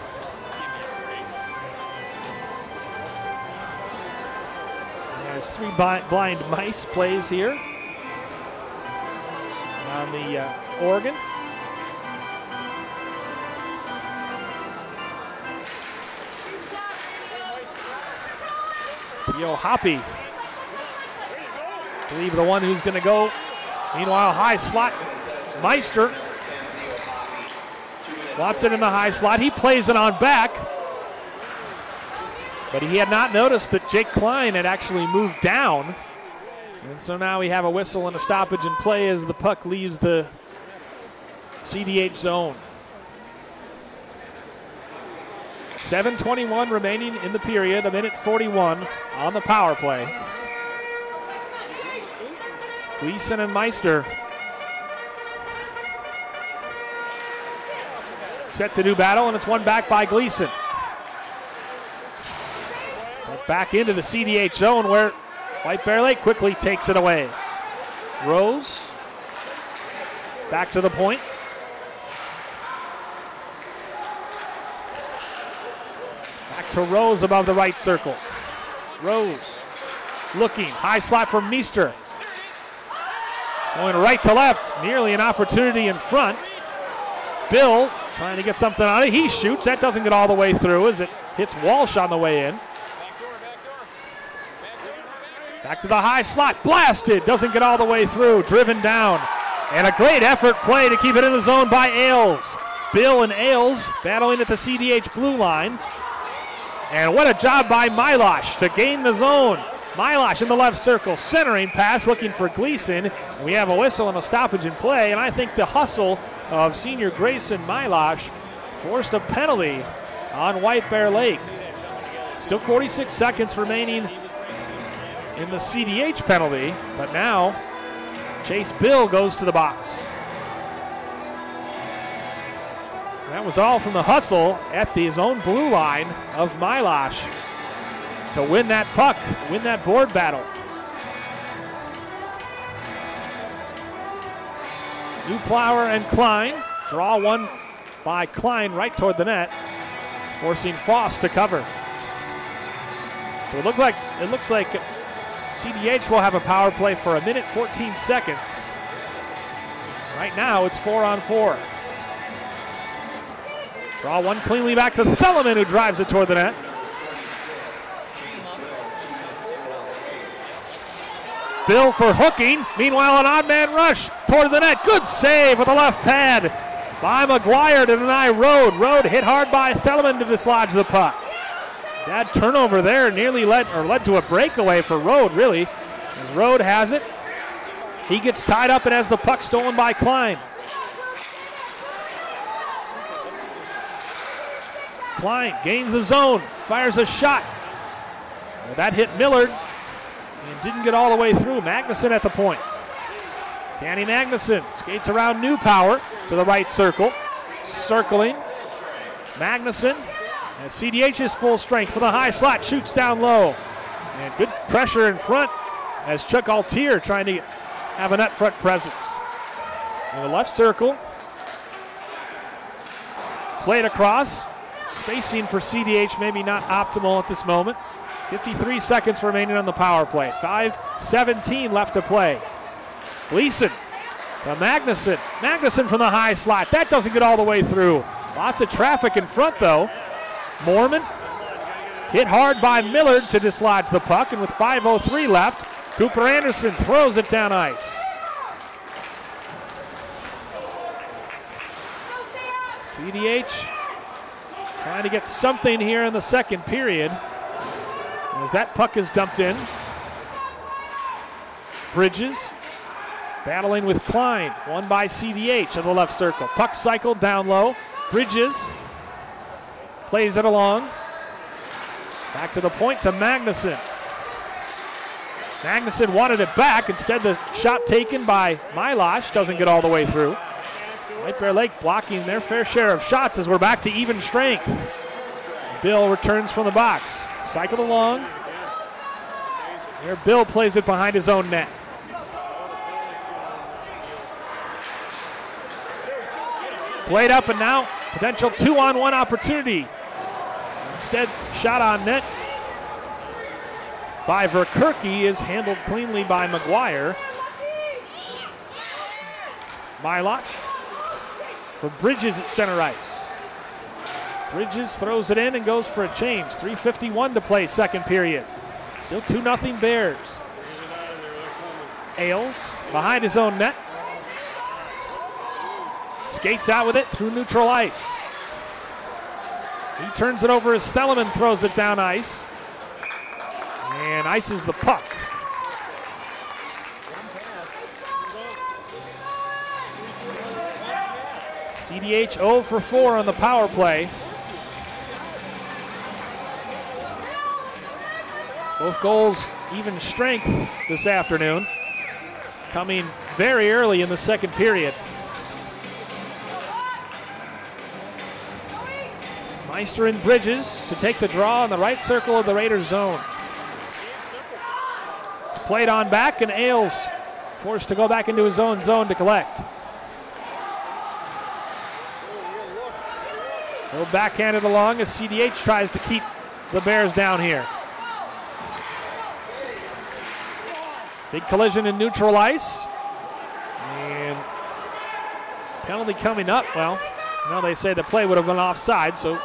There's three blind mice plays here on the organ. Theo Hoppy, I believe the one who's going to go. Meanwhile, high slot, Meister wants it in the high slot. He plays it on back, but he had not noticed that Jake Klein had actually moved down. And so now we have a whistle and a stoppage in play as the puck leaves the CDH zone. 7:21 remaining in the period, a minute 41 on the power play. Gleason and Meister set to do battle, and it's won back by Gleason. Back into the CDH zone where White Bear Lake quickly takes it away. Rose back to the point. Back to Rose above the right circle. Rose looking, high slot from Meister. Going right to left, nearly an opportunity in front. Bill trying to get something on it. He shoots, that doesn't get all the way through as it hits Walsh on the way in. Back to the high slot, blasted, doesn't get all the way through, driven down. And a great effort play to keep it in the zone by Ailes. Bill and Ailes battling at the CDH blue line. And what a job by Milosh to gain the zone. Milosh in the left circle, centering pass, looking for Gleason. We have a whistle and a stoppage in play, and I think the hustle of senior Grayson Milosh forced a penalty on White Bear Lake. Still 46 seconds remaining in the CDH penalty, but now Chase Bill goes to the box. That was all from the hustle at his own blue line of Milosh to win that puck, win that board battle. Newplower and Klein draw one by Klein right toward the net, forcing Foss to cover. So it looks like CDH will have a power play for 1 minute 14 seconds. Right now it's 4-on-4. Draw one cleanly back to Stalemate, who drives it toward the net. Bill for hooking. Meanwhile, an odd man rush toward the net. Good save with a left pad by McGuire to deny Rode. Rode hit hard by Stalemate to dislodge the puck. Bad turnover there, nearly led to a breakaway for Rode, really. As Rode has it, he gets tied up and has the puck stolen by Klein. Klein gains the zone, fires a shot. That hit Millard and didn't get all the way through. Magnuson at the point. Danny Magnuson skates around Newpower to the right circle. Circling. Magnuson as CDH is full strength for the high slot, shoots down low. And good pressure in front as Chuck Altier trying to have an up front presence. In the left circle. Played across. Spacing for CDH maybe not optimal at this moment. 53 seconds remaining on the power play. 5:17 left to play. Gleason to Magnuson. Magnuson from the high slot. That doesn't get all the way through. Lots of traffic in front though. Mormon hit hard by Millard to dislodge the puck, and with 5:03 left, Cooper Anderson throws it down ice. CDH trying to get something here in the second period as that puck is dumped in. Bridges battling with Klein, won by CDH in the left circle. Puck cycled down low. Bridges plays it along. Back to the point to Magnuson. Magnuson wanted it back. Instead, the shot taken by Milosh doesn't get all the way through. White Bear Lake blocking their fair share of shots as we're back to even strength. Bill returns from the box. Cycled along. There, Bill plays it behind his own net. Played up, and now potential 2-on-1 opportunity. Instead, shot on net by Verkerke is handled cleanly by McGuire. Milosh for Bridges at center ice. Bridges throws it in and goes for a change. 3:51 to play, second period. Still 2-0 Bears. Ailes behind his own net. Skates out with it through neutral ice. He turns it over as Stalemate throws it down ice. And ices the puck. CDH 0 for 4 on the power play. Both goals even strength this afternoon. coming very early in the second period. Meister and Bridges to take the draw in the right circle of the Raiders zone. It's played on back, and Ailes forced to go back into his own zone to collect. He'll backhand it along as CDH tries to keep the Bears down here. Big collision in neutral ice. And penalty coming up. Well, no, they say the play would have been offside, so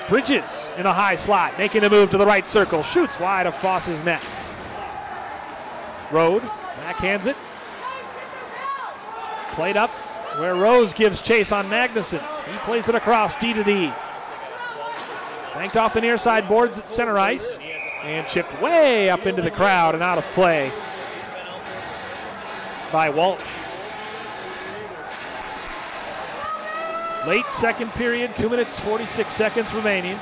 Bridges in a high slot, making a move to the right circle. Shoots wide of Foss's net. Rode backhands it. Played up where Rose gives chase on Magnuson. He plays it across D to D. Banked off the near side boards at center ice. And chipped way up into the crowd and out of play by Walsh. Late second period, 2 minutes, 46 seconds remaining.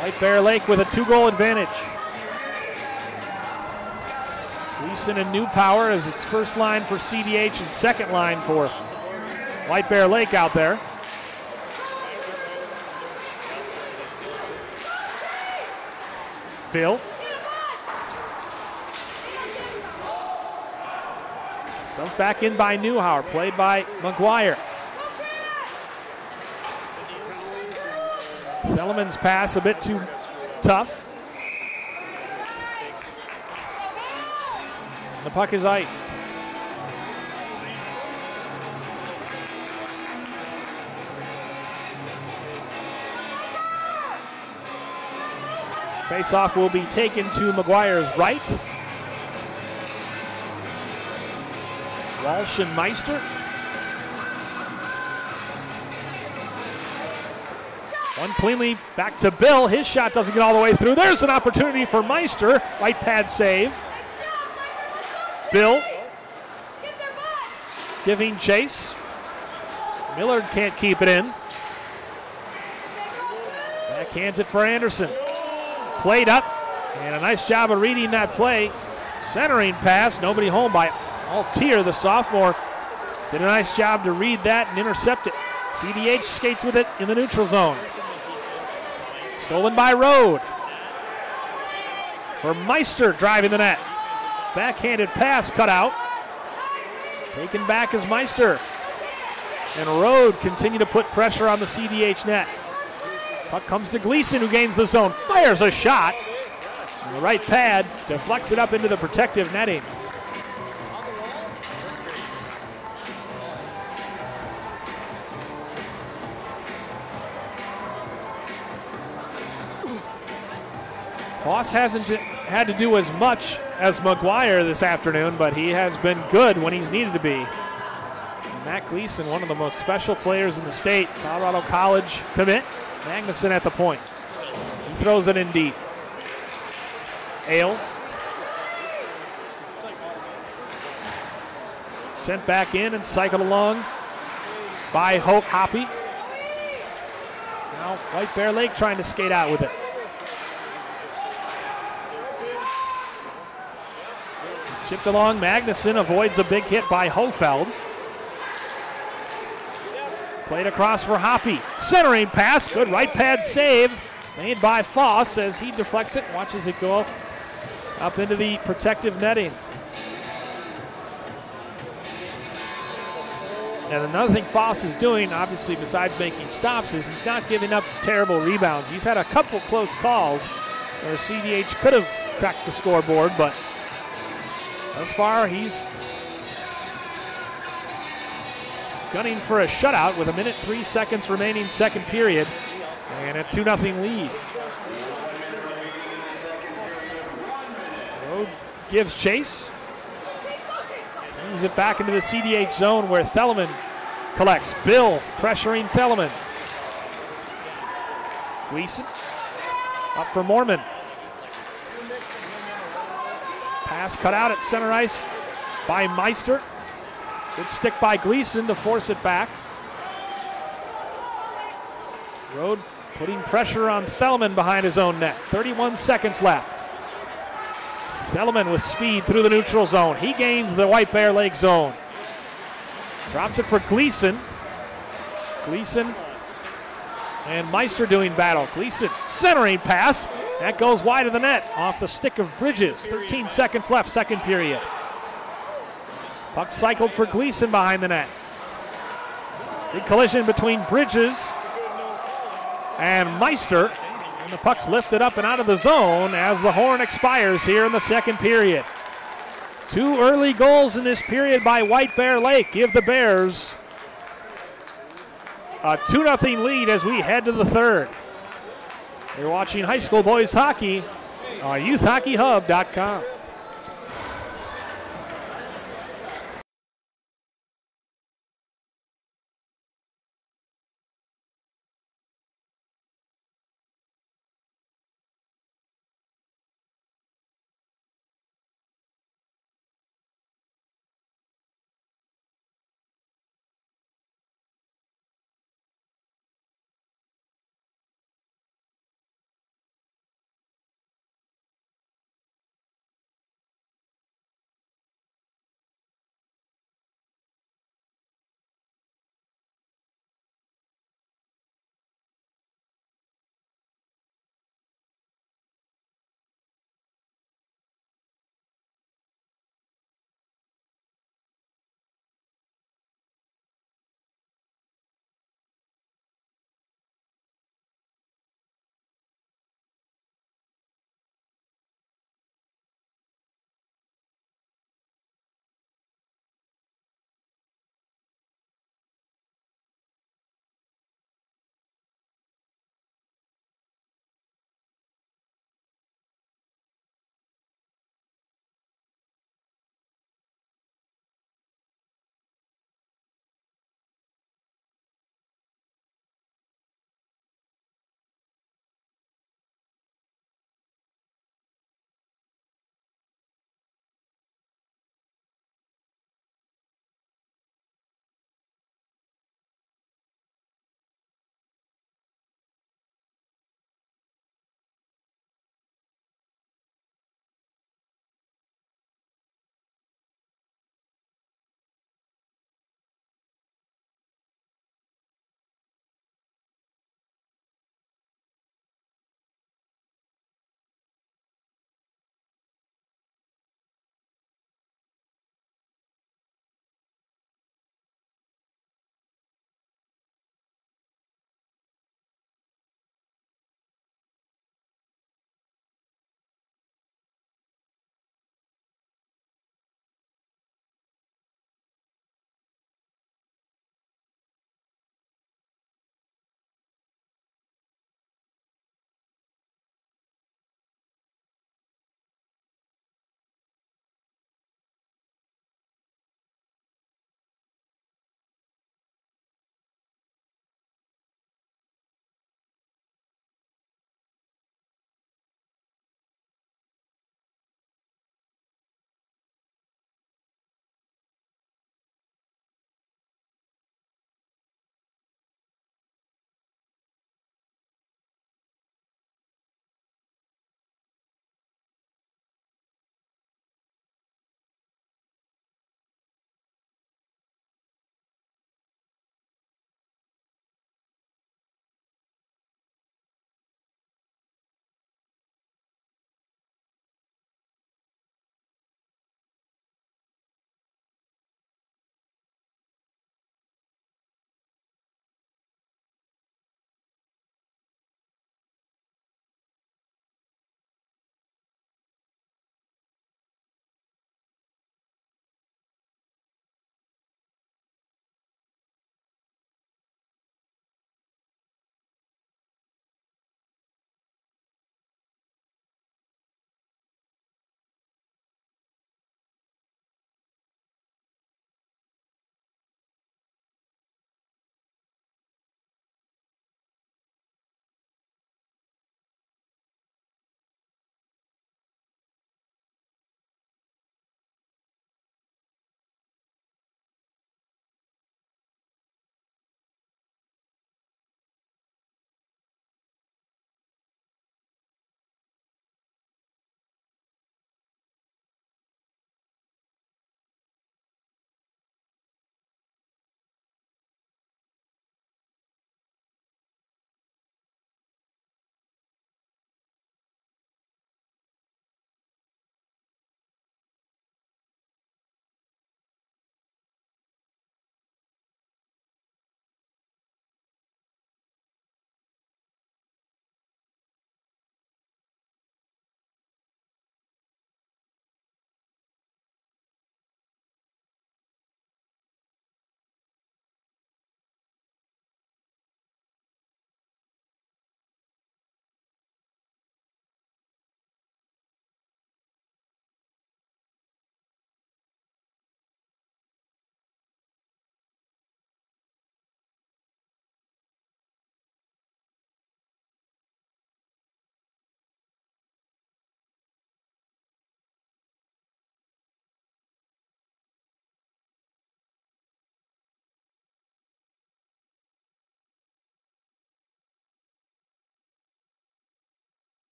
White Bear Lake with a 2-goal advantage. Gleason and New Power as its first line for CDH and second line for White Bear Lake out there. Bill. Dumped back in by Newhauer, played by McGuire. Selemon's pass a bit too tough. The puck is iced. Faceoff will be taken to McGuire's right. Walsh and Meister. One cleanly back to Bill. His shot doesn't get all the way through. There's an opportunity for Meister. Right pad save. Bill giving chase. Millard can't keep it in. Backhands it for Anderson. Played up, and a nice job of reading that play. Centering pass, nobody home by Altier, the sophomore. Did a nice job to read that and intercept it. CDH skates with it in the neutral zone. Stolen by Rode. For Meister driving the net. Backhanded pass cut out. Taken back as Meister. And Rode continue to put pressure on the CDH net. Puck comes to Gleason, who gains the zone. Fires a shot. And the right pad deflects it up into the protective netting. Foss hasn't had to do as much as McGuire this afternoon, but he has been good when he's needed to be. Matt Gleason, one of the most special players in the state, Colorado College commit. Magnuson at the point. He throws it in deep. Ailes. Sent back in and cycled along by Hoppy. Now White Bear Lake trying to skate out with it. Chipped along, Magnuson avoids a big hit by Hofeld. Played across for Hoppy. Centering pass, good right pad save made by Foss as he deflects it and watches it go up into the protective netting. And another thing Foss is doing, obviously besides making stops, is he's not giving up terrible rebounds. He's had a couple close calls where CDH could have cracked the scoreboard, but thus far he's gunning for a shutout with 1 minute 3 seconds remaining second period and a 2-0 lead. Rode gives chase. Flings it back into the CDH zone where Theleman collects. Bill pressuring Theleman. Gleason up for Mormon. Pass cut out at center ice by Meister. Good stick by Gleason to force it back. Rode putting pressure on Theleman behind his own net. 31 seconds left. Stalemate with speed through the neutral zone. He gains the White Bear Lake zone. Drops it for Gleason. Gleason and Meister doing battle. Gleason centering pass. That goes wide of the net off the stick of Bridges. 13 seconds left, second period. Puck cycled for Gleason behind the net. Big collision between Bridges and Meister. And the puck's lifted up and out of the zone as the horn expires here in the second period. 2 early goals in this period by White Bear Lake give the Bears a 2-0 lead as we head to the third. You're watching high school boys hockey on youthhockeyhub.com.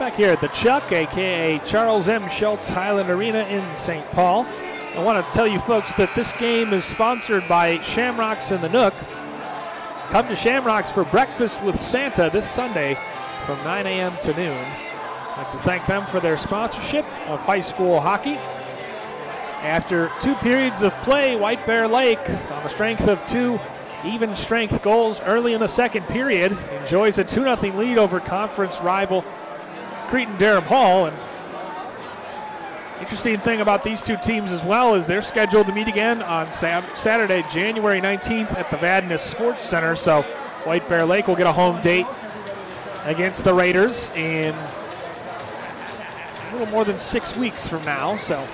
Back here at the Chuck, a.k.a. Charles M. Schultz Highland Arena in St. Paul. I want to tell you folks that this game is sponsored by Shamrocks in the Nook. Come to Shamrocks for breakfast with Santa this Sunday from 9 a.m. to noon. I'd like to thank them for their sponsorship of high school hockey. After 2 periods of play, White Bear Lake, on the strength of 2 even strength goals early in the second period, enjoys a 2-0 lead over conference rival Cretin-Derham Hall. And interesting thing about these two teams as well is they're scheduled to meet again on Saturday, January 19th at the Vadnais Sports Center. So White Bear Lake will get a home date against the Raiders in a little more than 6 weeks from now. So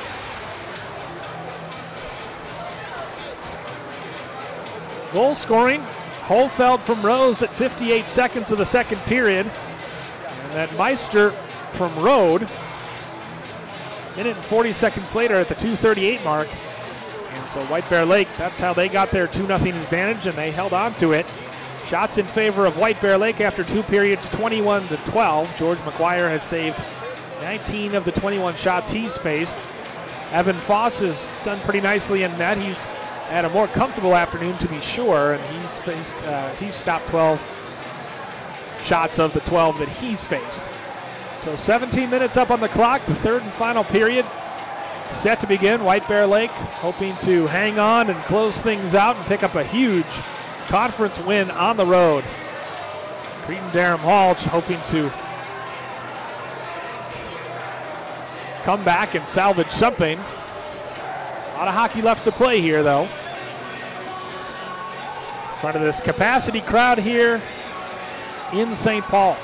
goal scoring, Holfeld from Rose at 58 seconds of the second period. And then Meister from Rode, minute and 40 seconds later at the 2:38 mark. And so White Bear Lake, that's how they got their 2-0 advantage, and they held on to it. Shots in favor of White Bear Lake after 2 periods, 21-12. George McGuire has saved 19 of the 21 shots he's faced. Evan Foss has done pretty nicely in net. He's had a more comfortable afternoon, to be sure, and he's stopped 12 shots of the 12 that he's faced. So 17 minutes up on the clock, the third and final period set to begin. White Bear Lake hoping to hang on and close things out and pick up a huge conference win on the road. Cretin-Derham Hall hoping to come back and salvage something. A lot of hockey left to play here, though. In front of this capacity crowd here in St. Paul.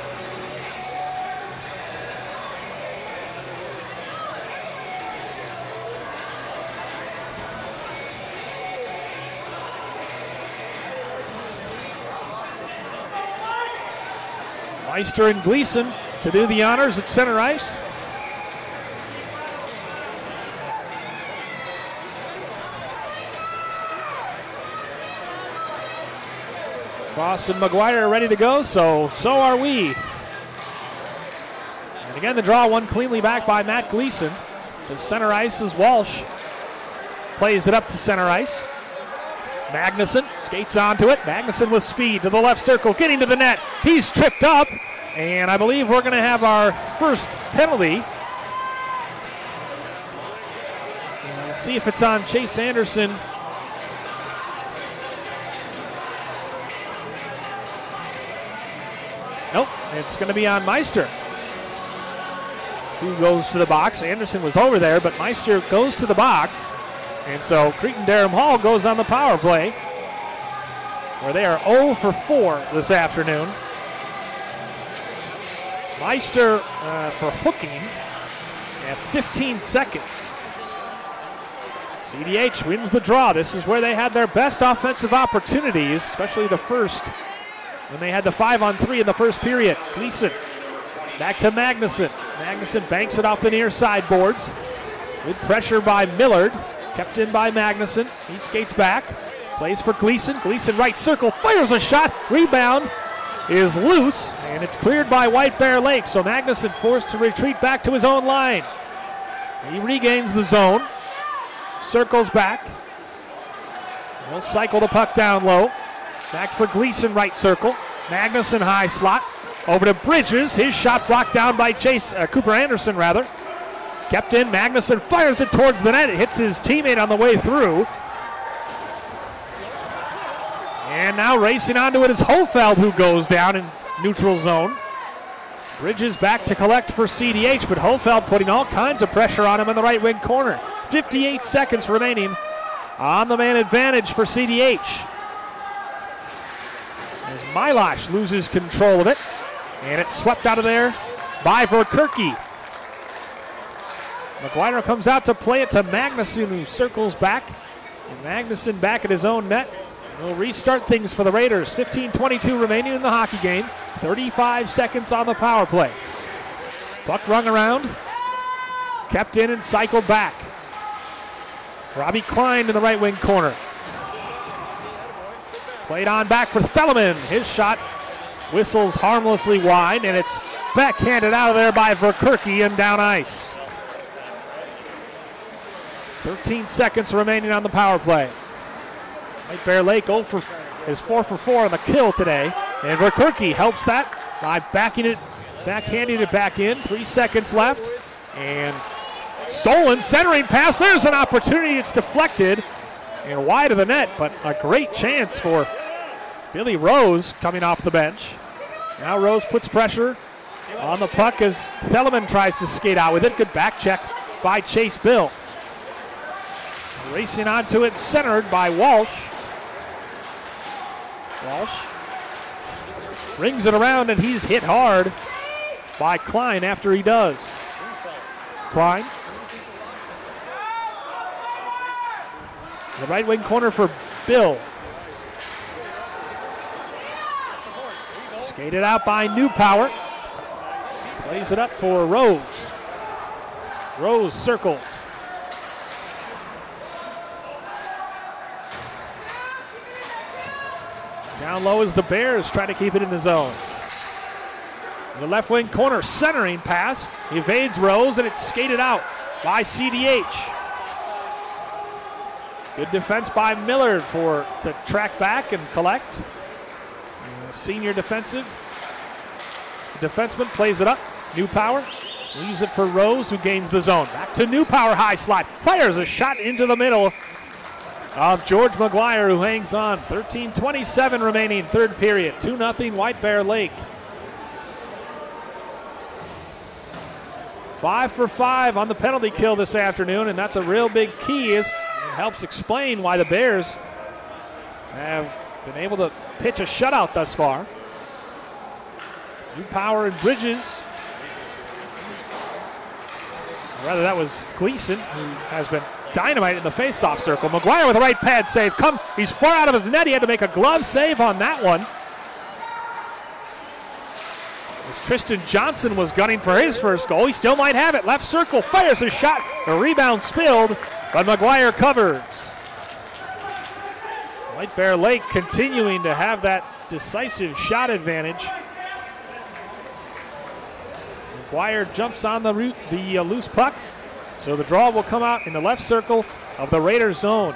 Meister and Gleason to do the honors at center ice. Foss and McGuire are ready to go, so are we. And again, the draw won cleanly back by Matt Gleason. The center ice is Walsh. Plays it up to center ice. Magnuson skates onto it. Magnuson with speed to the left circle, getting to the net. He's tripped up, and I believe we're going to have our first penalty. And we'll see if it's on Chase Anderson. Nope, it's going to be on Meister, who goes to the box. Anderson was over there, but Meister goes to the box. And so Cretin-Derham Hall goes on the power play, where they are 0 for 4 this afternoon. Meister for hooking at 15 seconds. CDH wins the draw. This is where they had their best offensive opportunities, especially the first, when they had the 5-on-3 in the first period. Gleason back to Magnuson. Magnuson banks it off the near side boards. Good pressure by Millard. Kept in by Magnuson. He skates back. Plays for Gleason. Gleason right circle. Fires a shot. Rebound is loose. And it's cleared by White Bear Lake. So Magnuson forced to retreat back to his own line. He regains the zone. Circles back. He'll cycle the puck down low. Back for Gleason right circle. Magnuson high slot. Over to Bridges. His shot blocked down by Cooper Anderson rather. Kept in, Magnuson fires it towards the net. It hits his teammate on the way through. And now racing onto it is Hofeld, who goes down in neutral zone. Bridges back to collect for CDH, but Hofeld putting all kinds of pressure on him in the right wing corner. 58 seconds remaining on the man advantage for CDH. As Milosh loses control of it, and it's swept out of there by Verkerke. McGuire comes out to play it to Magnuson, who circles back. And Magnuson back at his own net. We'll restart things for the Raiders. 15:22 remaining in the hockey game. 35 seconds on the power play. Puck rung around. Kept in and cycled back. Robbie Klein in the right wing corner. Played on back for Theleman. His shot whistles harmlessly wide, and it's backhanded out of there by Verkerke and down ice. 13 seconds remaining on the power play. White Bear Lake is 4 for 4 on the kill today. And Verkerke helps that by backhanding it back in. 3 seconds left. And stolen centering pass. There's an opportunity. It's deflected and wide of the net, but a great chance for Billy Rose coming off the bench. Now Rose puts pressure on the puck as Theleman tries to skate out with it. Good back check by Chase Bill. Racing onto it, centered by Walsh. Walsh rings it around, and he's hit hard by Klein after he does. Klein. The right wing corner for Bill. Skated out by Newpower. Plays it up for Rose. Rose circles. Down low as the Bears try to keep it in the zone. The left wing corner centering pass. Evades Rose, and it's skated out by CDH. Good defense by Millard to track back and collect. Senior defenseman plays it up. Newpower leaves it for Rose, who gains the zone. Back to Newpower, high slide. Fires a shot into the middle of George McGuire, who hangs on. 13:27 remaining, third period. 2-0 White Bear Lake. 5 for 5 on the penalty kill this afternoon, and that's a real big key. It helps explain why the Bears have been able to pitch a shutout thus far. Newpower and Bridges. Rather, that was Gleason, who has been dynamite in the face-off circle. McGuire with a right pad save. He's far out of his net. He had to make a glove save on that one. As Tristan Johnson was gunning for his first goal, he still might have it. Left circle, fires a shot. The rebound spilled, but McGuire covers. White Bear Lake continuing to have that decisive shot advantage. McGuire jumps on the loose puck, so the draw will come out in the left circle of the Raiders zone.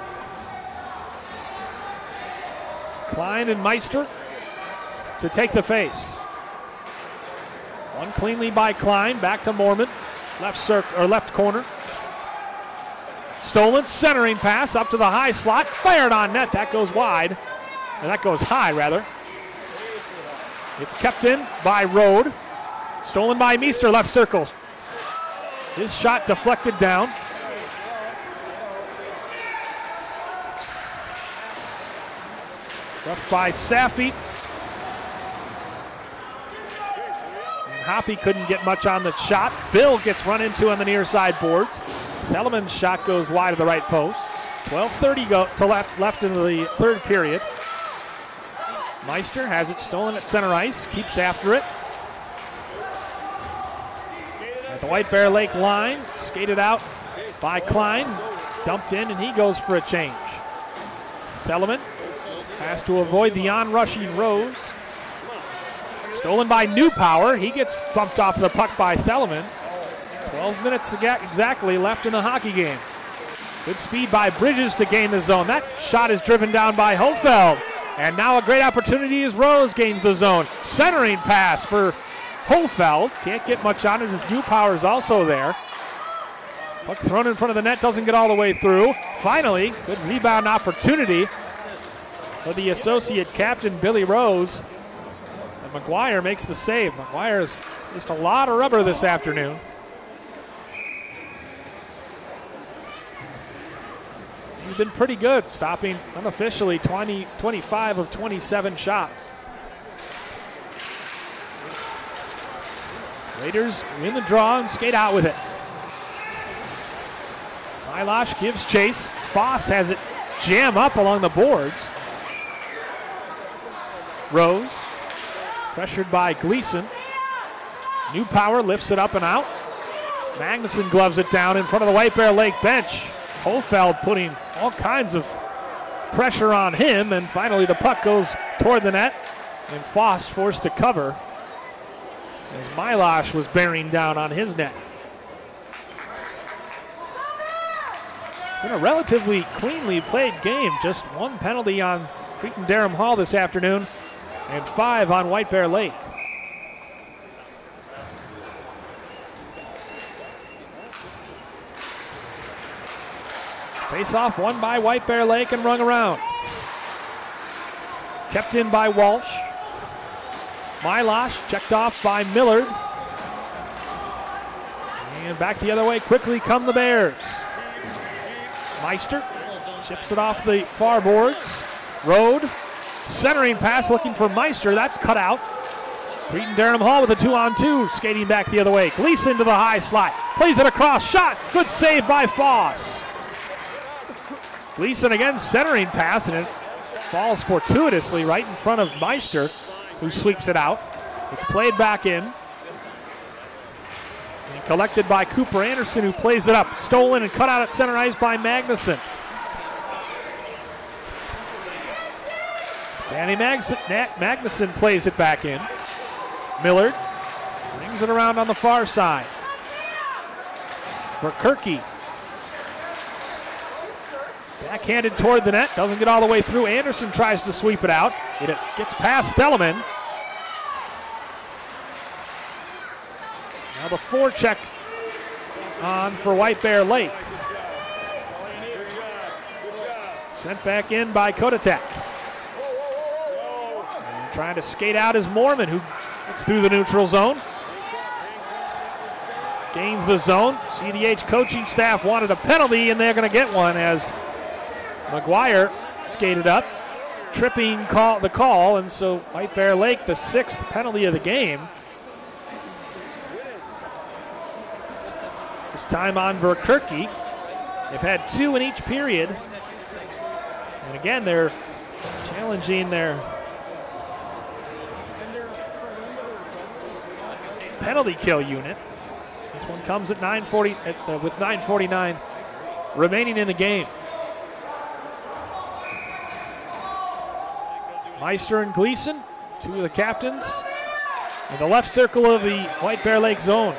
Klein and Meister to take the face. One cleanly by Klein, back to Mormon, left corner. Stolen, centering pass up to the high slot, fired on net. That goes wide, or that goes high rather. It's kept in by Rode. Stolen by Meister, left circle. His shot deflected down. Left by Safi. And Hoppy couldn't get much on the shot. Bill gets run into on the near side boards. Theleman's shot goes wide of the right post. 12:30 to left in the third period. Meister has it stolen at center ice, keeps after it. At the White Bear Lake line, skated out by Klein, dumped in, and he goes for a change. Theleman has to avoid the on-rushing Rose. Stolen by Newpower. He gets bumped off the puck by Theleman. 12 minutes exactly left in the hockey game. Good speed by Bridges to gain the zone. That shot is driven down by Hofeld. And now a great opportunity as Rose gains the zone. Centering pass for Hofeld. Can't get much on it as Newpower is also there. Puck thrown in front of the net, doesn't get all the way through. Finally, good rebound opportunity for the associate captain, Billy Rose. And McGuire makes the save. McGuire's just a lot of rubber this afternoon. He's been pretty good, stopping unofficially 25 of 27 shots. Raiders win the draw and skate out with it. Milosh gives chase. Foss has it jam up along the boards. Rose, pressured by Gleason. Newpower lifts it up and out. Magnuson gloves it down in front of the White Bear Lake bench. Hofeld putting all kinds of pressure on him, and finally the puck goes toward the net, and Foss forced to cover. as Milosh was bearing down on his net. It's been a relatively cleanly played game. Just one penalty on Cretin-Derham Hall this afternoon and 5 on White Bear Lake. Face-off won by White Bear Lake and rung around. Kept in by Walsh. Milosh checked off by Millard. And back the other way quickly come the Bears. Meister chips it off the far boards. Rode, centering pass looking for Meister. That's cut out. Cretin-Derham Hall with a 2-on-2, skating back the other way. Gleason to the high slot. Plays it across, shot. Good save by Foss. Gleason again centering pass, and it falls fortuitously right in front of Meister, who sweeps it out. It's played back in. And collected by Cooper Anderson, who plays it up. Stolen and cut out at center ice by Magnuson. Danny Magnuson plays it back in. Millard brings it around on the far side. For Kirky. Backhanded toward the net, doesn't get all the way through. Anderson tries to sweep it out. It gets past Stalemate. Now the forecheck on for White Bear Lake. Sent back in by Kodatek. And trying to skate out is Mormon, who gets through the neutral zone. Gains the zone. CDH coaching staff wanted a penalty, and they're going to get one as McGuire skated up, tripping the call, and so White Bear Lake, the 6th penalty of the game. This time on Verkirky. They've had 2 in each period. And again, they're challenging their penalty kill unit. This one comes at 9:40 with 9:49 remaining in the game. Meister and Gleason, 2 of the captains, in the left circle of the White Bear Lake zone.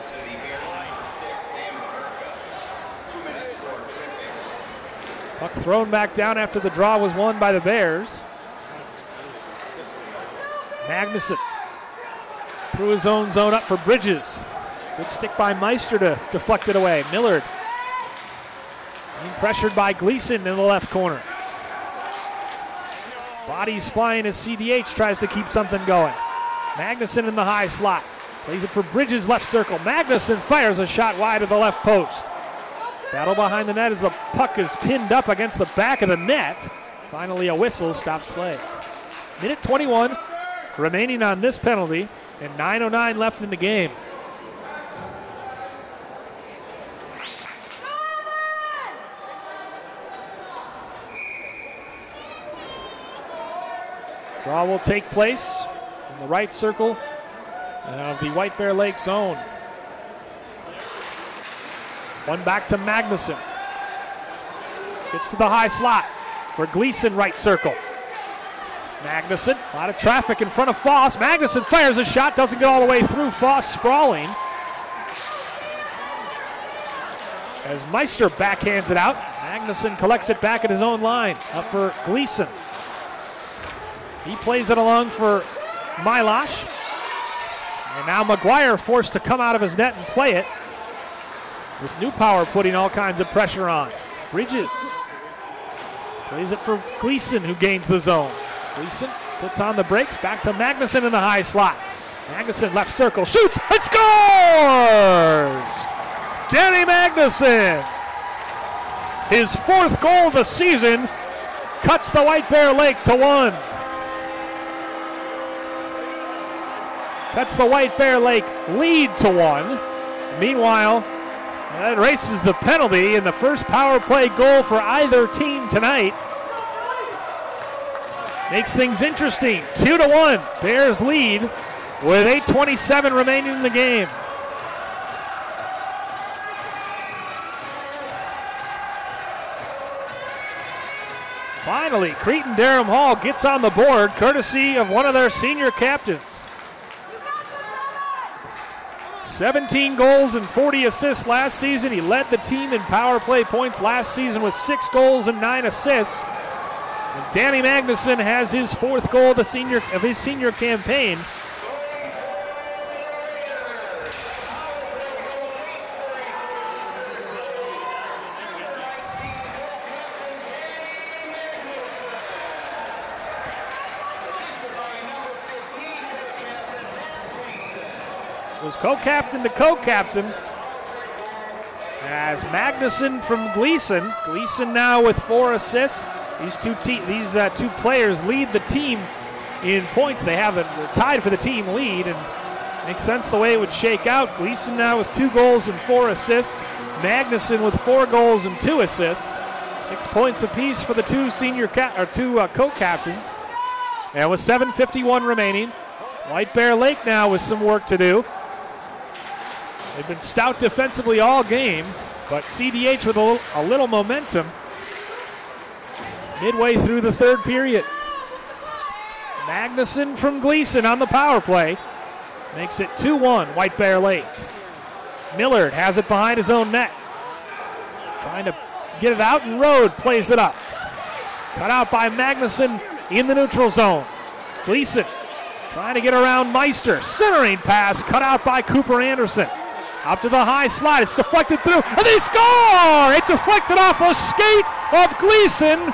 Puck thrown back down after the draw was won by the Bears. Magnuson threw his own zone up for Bridges. Good stick by Meister to deflect it away. Millard being pressured by Gleason in the left corner. Bodies flying as CDH tries to keep something going. Magnuson in the high slot. Plays it for Bridges, left circle. Magnuson fires a shot wide of the left post. Battle behind the net as the puck is pinned up against the back of the net. Finally a whistle stops play. Minute 21 remaining on this penalty and 9:09 left in the game. Draw will take place in the right circle of the White Bear Lake zone. One back to Magnuson. Gets to the high slot for Gleason, right circle. Magnuson, a lot of traffic in front of Foss. Magnuson fires a shot, doesn't get all the way through. Foss sprawling. As Meister backhands it out, Magnuson collects it back at his own line. Up for Gleason. He plays it along for Milosh. And now McGuire forced to come out of his net and play it, with New Power putting all kinds of pressure on. Bridges plays it for Gleason, who gains the zone. Gleason puts on the brakes, back to Magnuson in the high slot. Magnuson left circle, shoots, and scores! Danny Magnuson, his 4th goal of the season, cuts the White Bear Lake to 1. Cuts the White Bear Lake lead to 1. Meanwhile, that erases the penalty in the first power play goal for either team tonight. Makes things interesting. 2-1. Bears lead with 8:27 remaining in the game. Finally, Cretin-Derham Hall gets on the board courtesy of one of their senior captains. 17 goals and 40 assists last season. He led the team in power play points last season with 6 goals and 9 assists. And Danny Magnusson has his 4th goal of his senior campaign. Was co-captain to co-captain as Magnusson from Gleason. Gleason now with 4 assists. These two players lead the team in points. They're tied for the team lead, and makes sense the way it would shake out. Gleason now with 2 goals and 4 assists. Magnusson with 4 goals and 2 assists. 6 points apiece for the two co-captains. And with 7:51 remaining, White Bear Lake now with some work to do. They've been stout defensively all game, but CDH with a little momentum midway through the 3rd period. Magnusson from Gleason on the power play makes it 2-1 White Bear Lake. Millard has it behind his own net. Trying to get it out, and Rode plays it up. Cut out by Magnusson in the neutral zone. Gleason trying to get around Meister. Centering pass cut out by Cooper Anderson. Up to the high slide. It's deflected through, and they score! It deflected off the skate of Gleason.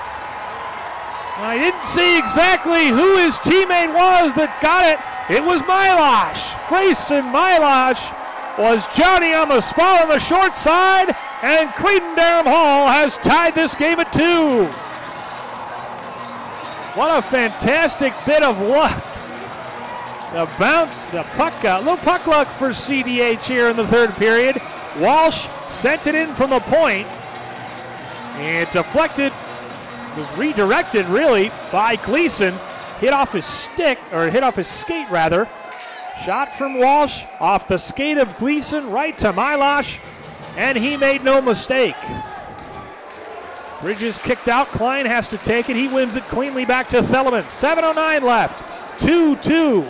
I didn't see exactly who his teammate was that got it. It was Milosh. Grayson Milosh was Johnny on the spot on the short side, and Cretin-Derham Hall has tied this game at 2. What a fantastic bit of luck. The bounce, the puck, a little puck luck for CDH here in the 3rd period. Walsh sent it in from the point. It deflected, was redirected really by Gleason. Hit off his skate rather. Shot from Walsh off the skate of Gleason right to Milosh, and he made no mistake. Bridges kicked out. Klein has to take it. He wins it cleanly back to Theleman. 7:09 left. 2-2.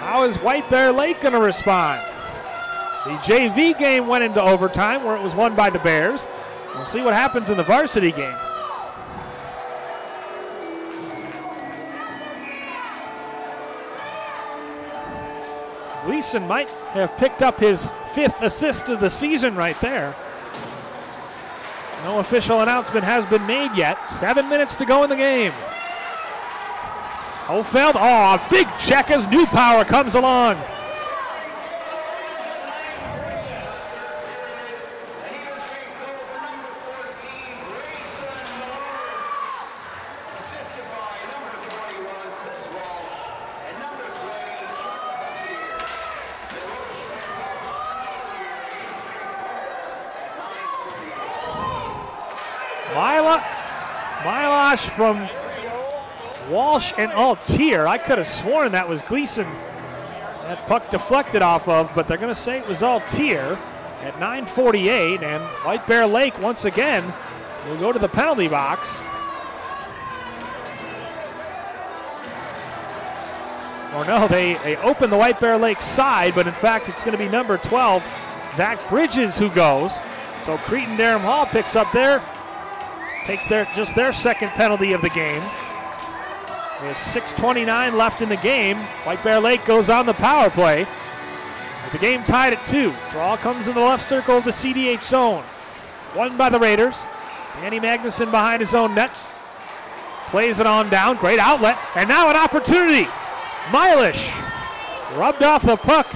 How is White Bear Lake going to respond? The JV game went into overtime where it was won by the Bears. We'll see what happens in the varsity game. Gleason might have picked up his 5th assist of the season right there. No official announcement has been made yet. 7 minutes to go in the game. Hofeld, a big check as New Power comes along. Milosh from Walsh and Altier. I could have sworn that was Gleason that puck deflected off of, but they're going to say it was Altier at 9:48, and White Bear Lake once again will go to the penalty box. Or no, they open the White Bear Lake side, but in fact it's going to be number 12, Zach Bridges, who goes. So Cretin-Derham Hall picks up takes their 2nd penalty of the game. There's 6:29 left in the game. White Bear Lake goes on the power play. With the game tied at 2. Draw comes in the left circle of the CDH zone. It's won by the Raiders. Danny Magnusson behind his own net. Plays it on down. Great outlet. And now an opportunity. Milosh rubbed off the puck.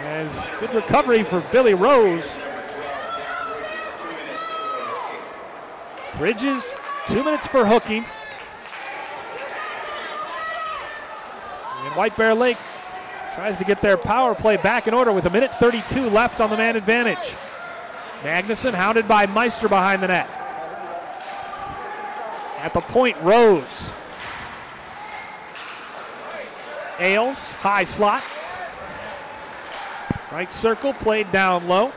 As good recovery for Billy Rose. Bridges, 2 minutes for hooking. And White Bear Lake tries to get their power play back in order with 1:32 left on the man advantage. Magnusson hounded by Meister behind the net. At the point, Rose. Ailes, high slot. Right circle, played down low.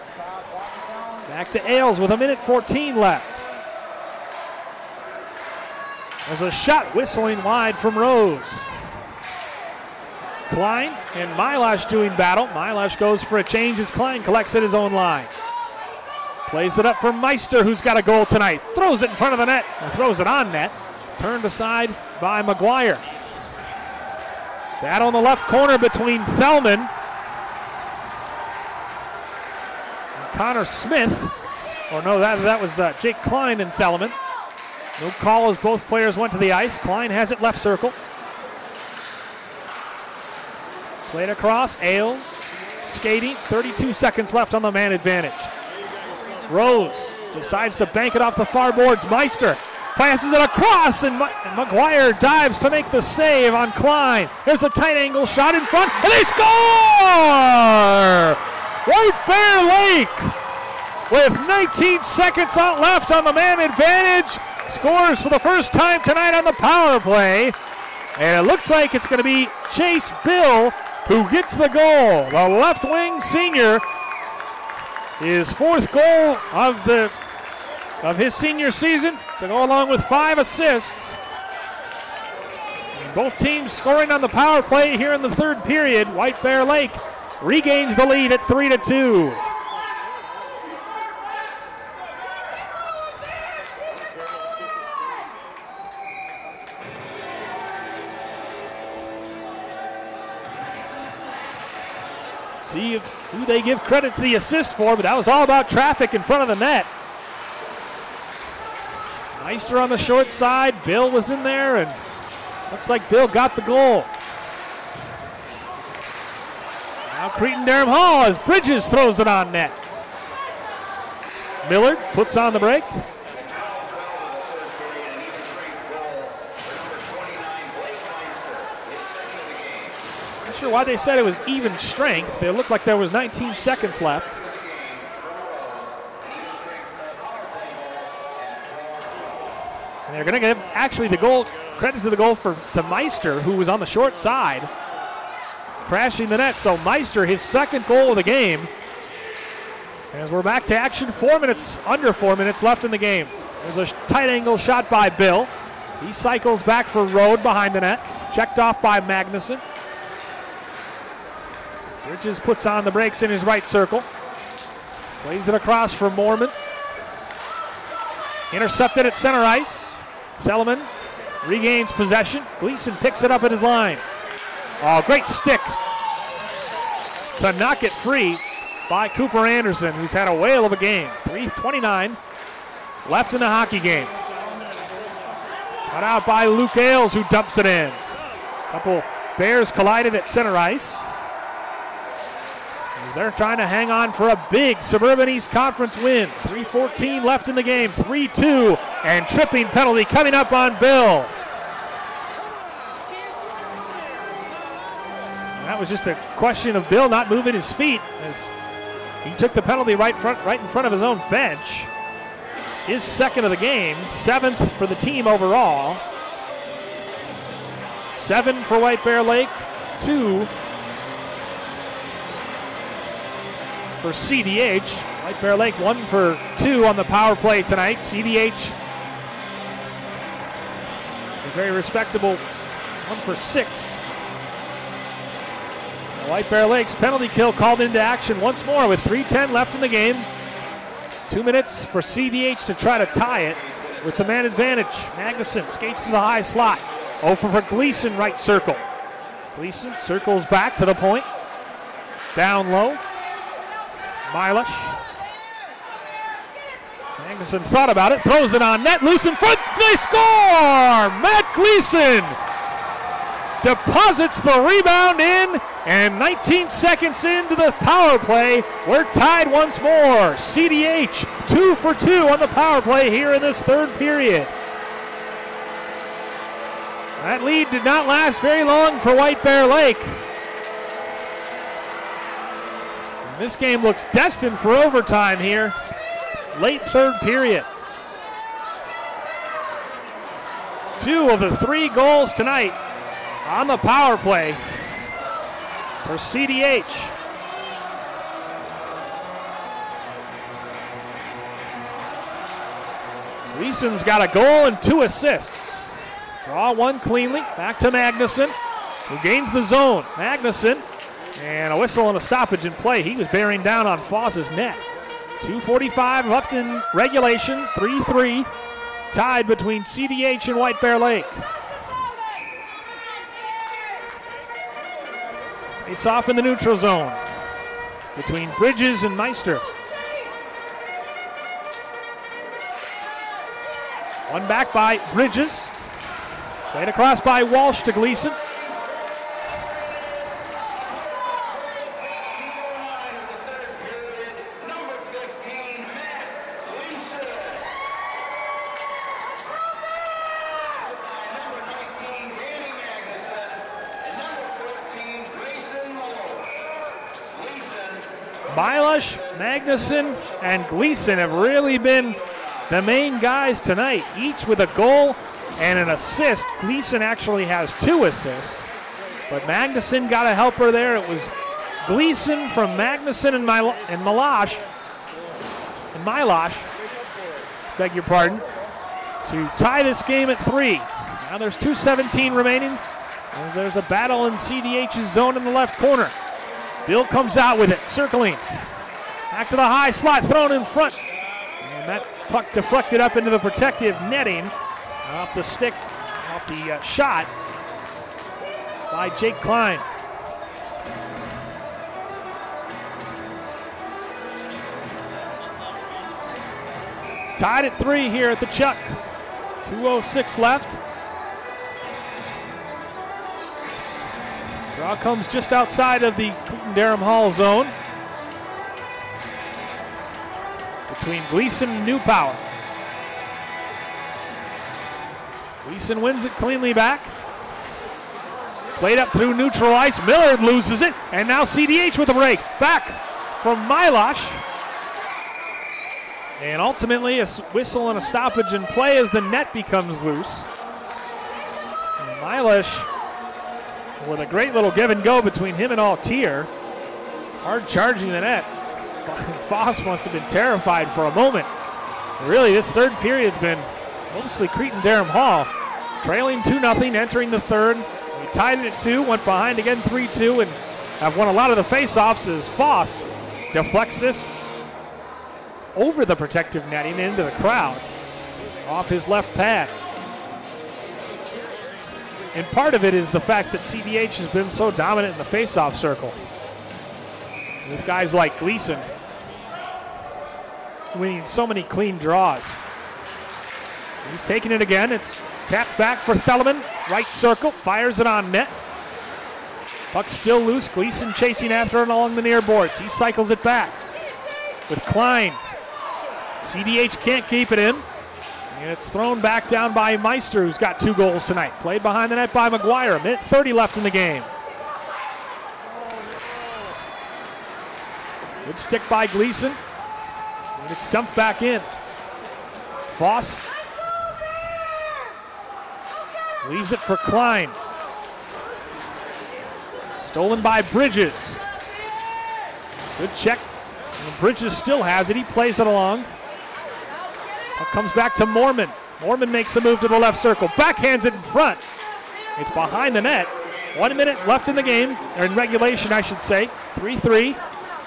Back to Ailes with 1:14 left. There's a shot whistling wide from Rose. Klein and Milash doing battle. Milash goes for a change as Klein collects at his own line. Plays it up for Meister, who's got a goal tonight. Throws it in front of the net, or throws it on net. Turned aside by McGuire. Battle in the left corner between Thelman and Connor Smith. Or no, that was Jake Klein and Thelman. No call as both players went to the ice. Klein has it left circle. Played across, Ailes skating, 32 seconds left on the man advantage. Rose decides to bank it off the far boards. Meister passes it across, and McGuire dives to make the save on Klein. There's a tight angle shot in front, and they score! White Bear Lake, with 19 seconds left on the man advantage, scores for the first time tonight on the power play. And it looks like it's going to be Chase Bill who gets the goal. The left wing senior, his fourth goal of his senior season, to go along with 5 assists. And both teams scoring on the power play here in the third period. White Bear Lake regains the lead at 3-2. See who they give credit to the assist for, but that was all about traffic in front of the net. Meister on the short side. Bill was in there, and looks like Bill got the goal. Now Cretin-Derham Hall as Bridges throws it on net. Millard puts on the break. Not sure why they said it was even strength. It looked like there was 19 seconds left. And they're going to give actually the goal, credit to the goal to Meister, who was on the short side, crashing the net. So Meister, his second goal of the game. As we're back to action, under 4 minutes left in the game. There's a tight angle shot by Bill. He cycles back for Rode behind the net. Checked off by Magnuson. Bridges puts on the brakes in his right circle. Plays it across for Moorman. Intercepted at center ice. Thelman regains possession. Gleason picks it up at his line. Oh, great stick to knock it free by Cooper Anderson, who's had a whale of a game. 3:29 left in the hockey game. Cut out by Luke Ailes, who dumps it in. A couple Bears collided at center ice. As they're trying to hang on for a big Suburban East Conference win. 3:14 left in the game. 3-2, and tripping penalty coming up on Bill. That was just a question of Bill not moving his feet as he took the penalty right in front of his own bench. His second of the game, 7th for the team overall. 7 for White Bear Lake, 2 for CDH. White Bear Lake 1 for 2 on the power play tonight. CDH, a very respectable 1 for 6. White Bear Lake's penalty kill called into action once more with 3:10 left in the game. 2 minutes for CDH to try to tie it with the man advantage. Magnuson skates to the high slot. Over for Gleason, right circle. Gleason circles back to the point. Down low. Milash. Magnuson thought about it, throws it on net, loose in front. They score! Matt Gleason deposits the rebound in, and 19 seconds into the power play, we're tied once more. CDH 2 for 2 on the power play here in this third period. That lead did not last very long for White Bear Lake. And this game looks destined for overtime here. Late third period. 2 of the 3 goals tonight on the power play for CDH. Gleason's got a goal and 2 assists. Draw one cleanly. Back to Magnuson. who gains the zone. Magnuson, and a whistle and a stoppage in play. He was bearing down on Foss's net. 2:45 left in regulation, 3-3, tied between CDH and White Bear Lake. Face off in the neutral zone between Bridges and Meister. One back by Bridges. Played across by Walsh to Gleason. Milosh, Magnuson, and Gleason have really been the main guys tonight, each with a goal and an assist. Gleason actually has 2 assists, but Magnuson got a helper there. It was Gleason from Magnuson and Milosh, beg your pardon, to tie this game at 3. Now there's 2:17 remaining as there's a battle in CDH's zone in the left corner. Bill comes out with it, circling. Back to the high slot, thrown in front. And that puck deflected up into the protective netting off the stick, off the shot by Jake Klein. Tied at 3 here at the Chuck. 2:06 left. Draw comes just outside of the Cretin-Derham Hall zone between Gleason and Newpower. Gleason wins it cleanly back. Played up through neutral ice. Millard loses it, and now CDH with a break. Back from Milosh. And ultimately a whistle and a stoppage in play as the net becomes loose. And Milosh with a great little give and go between him and Altier. Hard charging the net. Foss must have been terrified for a moment. Really, this third period's been mostly Cretin-Derham Hall. Trailing 2-0, entering the third. We tied it at 2, went behind again 3-2, and have won a lot of the face-offs as Foss deflects this over the protective netting into the crowd off his left pad. And part of it is the fact that CDH has been so dominant in the face-off circle, with guys like Gleason winning so many clean draws. He's taking it again. It's tapped back for Theleman. Right circle, fires it on net. Puck still loose. Gleason chasing after it along the near boards. He cycles it back with Klein. CDH can't keep it in. And it's thrown back down by Meister, who's got 2 goals tonight. Played behind the net by McGuire. 1:30 left in the game. Good stick by Gleason. And it's dumped back in. Foss leaves it for Klein. Stolen by Bridges. Good check. And Bridges still has it. He plays it along. Puck comes back to Mormon. Mormon makes a move to the left circle. Backhands it in front. It's behind the net. 1 minute left in the game, or in regulation, I should say. 3-3.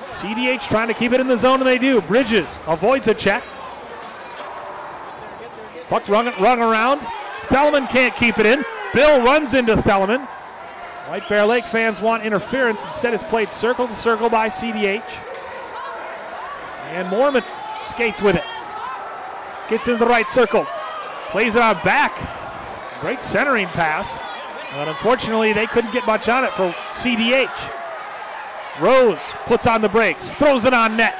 CDH trying to keep it in the zone, and they do. Bridges avoids a check. Puck rung around. Theleman can't keep it in. Bill runs into Theleman. White Bear Lake fans want interference. Instead, it's played circle to circle by CDH. And Mormon skates with it. Gets into the right circle. Plays it out back. Great centering pass. But unfortunately, they couldn't get much on it for CDH. Rose puts on the brakes. Throws it on net.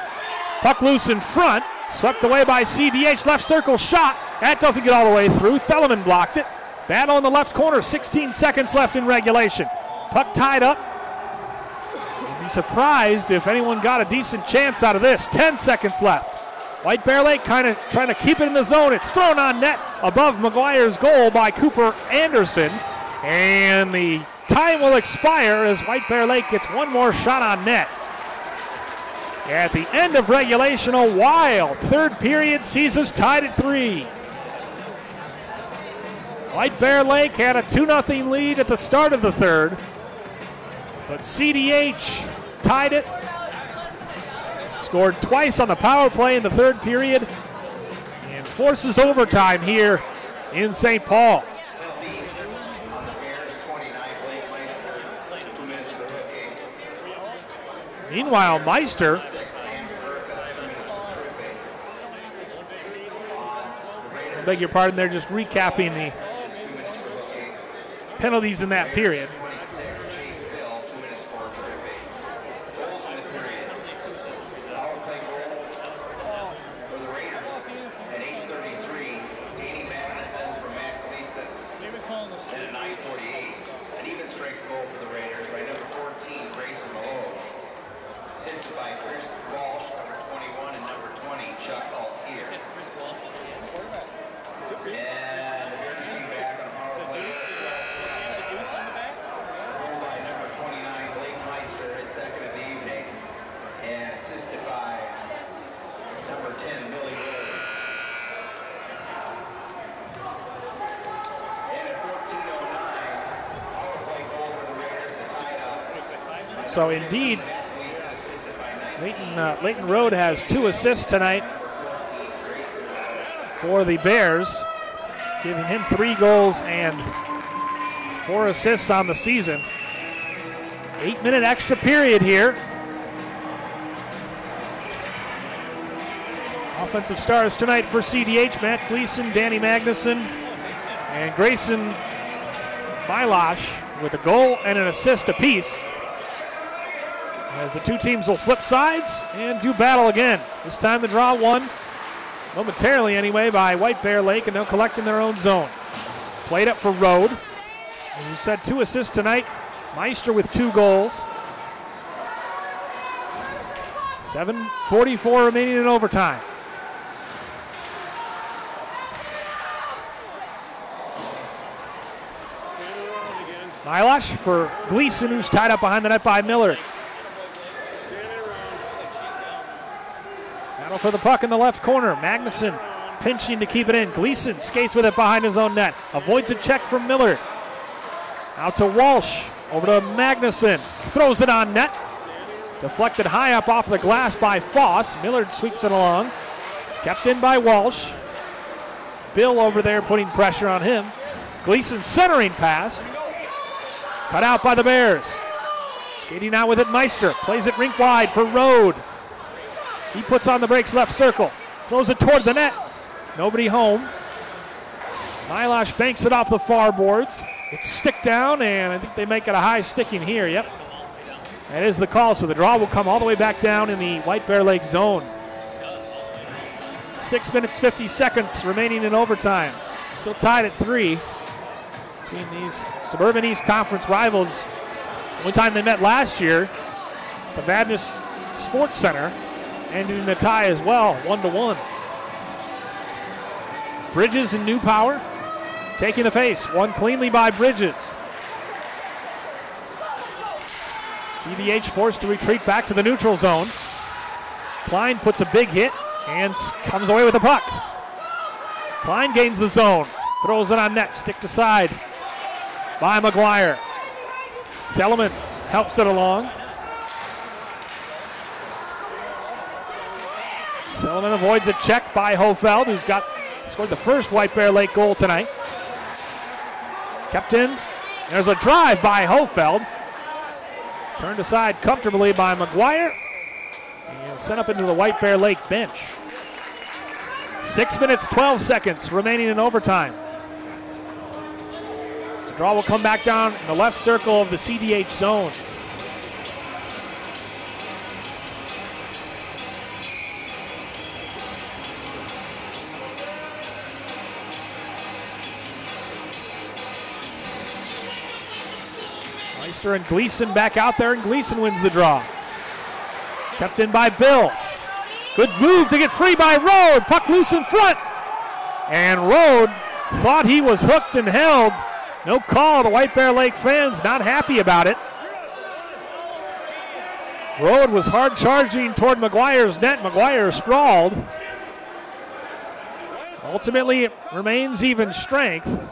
Puck loose in front. Swept away by CDH. Left circle shot. That doesn't get all the way through. Theleman blocked it. Battle in the left corner. 16 seconds left in regulation. Puck tied up. I'd be surprised if anyone got a decent chance out of this. 10 seconds left. White Bear Lake kind of trying to keep it in the zone. It's thrown on net above McGuire's goal by Cooper Anderson. And the time will expire as White Bear Lake gets one more shot on net. At the end of regulation, a wild third period sees us tied at 3. White Bear Lake had a 2-0 lead at the start of the third. But CDH tied it. Scored twice on the power play in the third period and forces overtime here in St. Paul. Meanwhile, Meister I beg your pardon, they're just recapping the penalties in that period. So indeed, Leighton Road has 2 assists tonight for the Bears, giving him 3 goals and 4 assists on the season. 8-minute extra period here. Offensive stars tonight for CDH, Matt Gleason, Danny Magnuson, and Grayson Milosh with a goal and an assist apiece. As the two teams will flip sides and do battle again. This time the draw won, momentarily anyway, by White Bear Lake, and they'll collect in their own zone. Played up for Road. As we said, 2 assists tonight. Meister with 2 goals. 7:44 remaining in overtime. Milosh for Gleason, who's tied up behind the net by Millard. Battle for the puck in the left corner. Magnuson pinching to keep it in. Gleason skates with it behind his own net. Avoids a check from Millard. Out to Walsh. Over to Magnuson. Throws it on net. Deflected high up off the glass by Foss. Millard sweeps it along. Kept in by Walsh. Bill over there putting pressure on him. Gleason centering pass. Cut out by the Bears. Skating out with it, Meister. Plays it rink wide for Road. He puts on the brakes left circle. Throws it toward the net. Nobody home. Milosh banks it off the far boards. It's stick down, and I think they make it a high sticking here. Yep. That is the call, so the draw will come all the way back down in the White Bear Lake zone. 6 minutes, 50 seconds remaining in overtime. Still tied at 3 between these Suburban East Conference rivals. One time they met last year at the Vadnais Sports Center, ending in a tie as well, 1-1. Bridges and New Power taking the face, won cleanly by Bridges. CDH forced to retreat back to the neutral zone. Klein puts a big hit and comes away with the puck. Klein gains the zone, throws it on net, stick to side by McGuire. Stalemate helps it along. Stalemate avoids a check by Hofeld, who's scored the first White Bear Lake goal tonight. Kept in. There's a drive by Hofeld. Turned aside comfortably by McGuire. And sent up into the White Bear Lake bench. 6 minutes, 12 seconds remaining in overtime. The draw will come back down in the left circle of the CDH zone. Meister and Gleason back out there, and Gleason wins the draw. Kept in by Bill. Good move to get free by Road. Puck loose in front. And Road thought he was hooked and held. No call. The White Bear Lake fans not happy about it. Road was hard charging toward McGuire's net. McGuire sprawled. Ultimately, it remains even strength.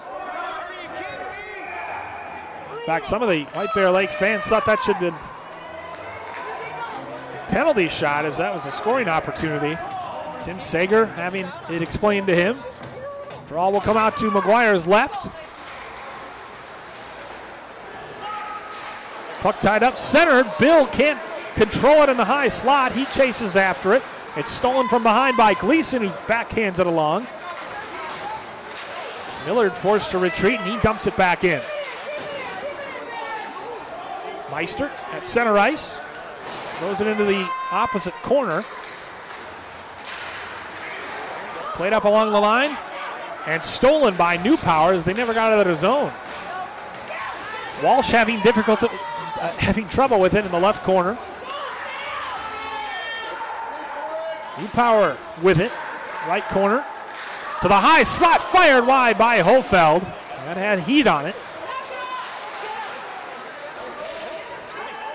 fact, some of the White Bear Lake fans thought that should have been a penalty shot, as that was a scoring opportunity. Tim Sager having it explained to him. Draw will come out to McGuire's left. Puck tied up, centered. Bill can't control it in the high slot. He chases after it. It's stolen from behind by Gleason, who backhands it along. Millard forced to retreat, and he dumps it back in. Meister at center ice. Throws it into the opposite corner. Played up along the line and stolen by New Power as they never got out of their zone. Walsh having trouble with it in the left corner. New Power with it, right corner. To the high slot, fired wide by Hofeld. That had heat on it.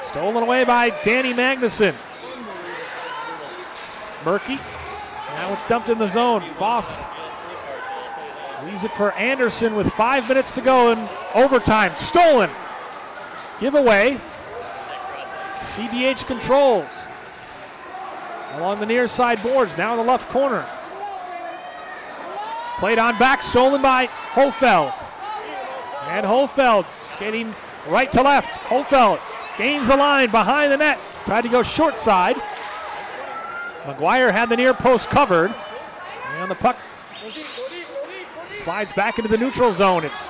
Stolen away by Danny Magnuson. Murky. Now it's dumped in the zone. Foss leaves it for Anderson with 5 minutes to go in overtime. Stolen. Giveaway. CDH controls. Along the near side boards, now in the left corner. Played on back, stolen by Hofeld. And Hofeld skating right to left. Hofeld gains the line behind the net. Tried to go short side. McGuire had the near post covered. And the puck slides back into the neutral zone. It's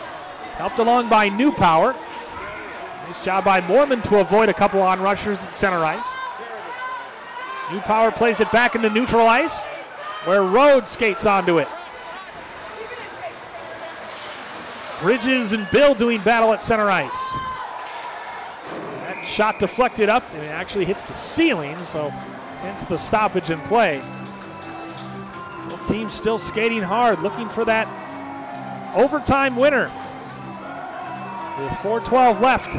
helped along by New Power. Nice job by Mormon to avoid a couple on rushers at center ice. New Power plays it back into neutral ice, where Rhodes skates onto it. Bridges and Bill doing battle at center ice. That shot deflected up, and it actually hits the ceiling, so hence the stoppage in play. Both teams still skating hard, looking for that overtime winner. With 4:12 left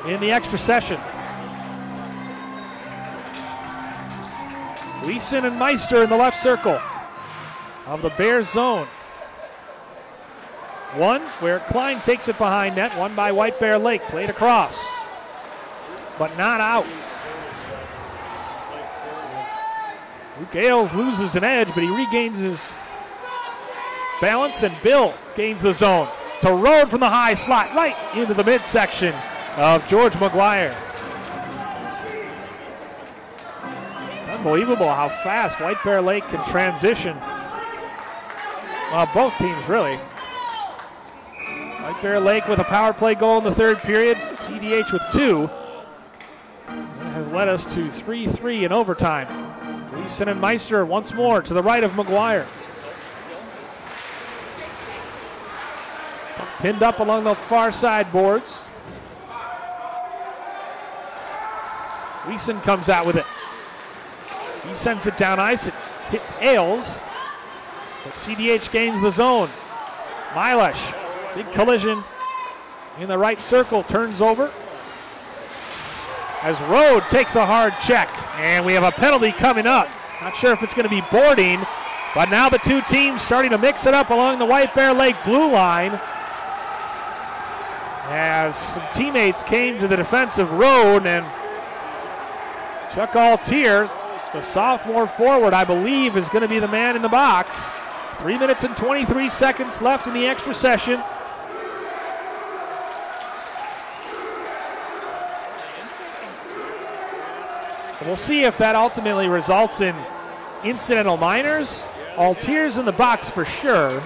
in the extra session. Gleason and Meister in the left circle of the Bears zone. One where Klein takes it behind net, one by White Bear Lake, played across, but not out. Luke Ailes loses an edge, but he regains his balance, and Bill gains the zone. To Road from the high slot, right into the midsection of George McGuire. It's unbelievable how fast White Bear Lake can transition. Well, both teams really. White Bear Lake with a power play goal in the third period, CDH with 2. That has led us to 3-3 in overtime. Gleason and Meister once more to the right of McGuire. Pinned up along the far side boards. Gleason comes out with it. He sends it down ice. It hits Ailes. But CDH gains the zone. Milesh, big collision in the right circle, turns over. As Rode takes a hard check. And we have a penalty coming up. Not sure if it's going to be boarding. But now the two teams starting to mix it up along the White Bear Lake blue line. As some teammates came to the defensive road, and Chuck Altier, the sophomore forward, I believe, is going to be the man in the box. 3 minutes and 23 seconds left in the extra session. And we'll see if that ultimately results in incidental minors. Altier's in the box for sure.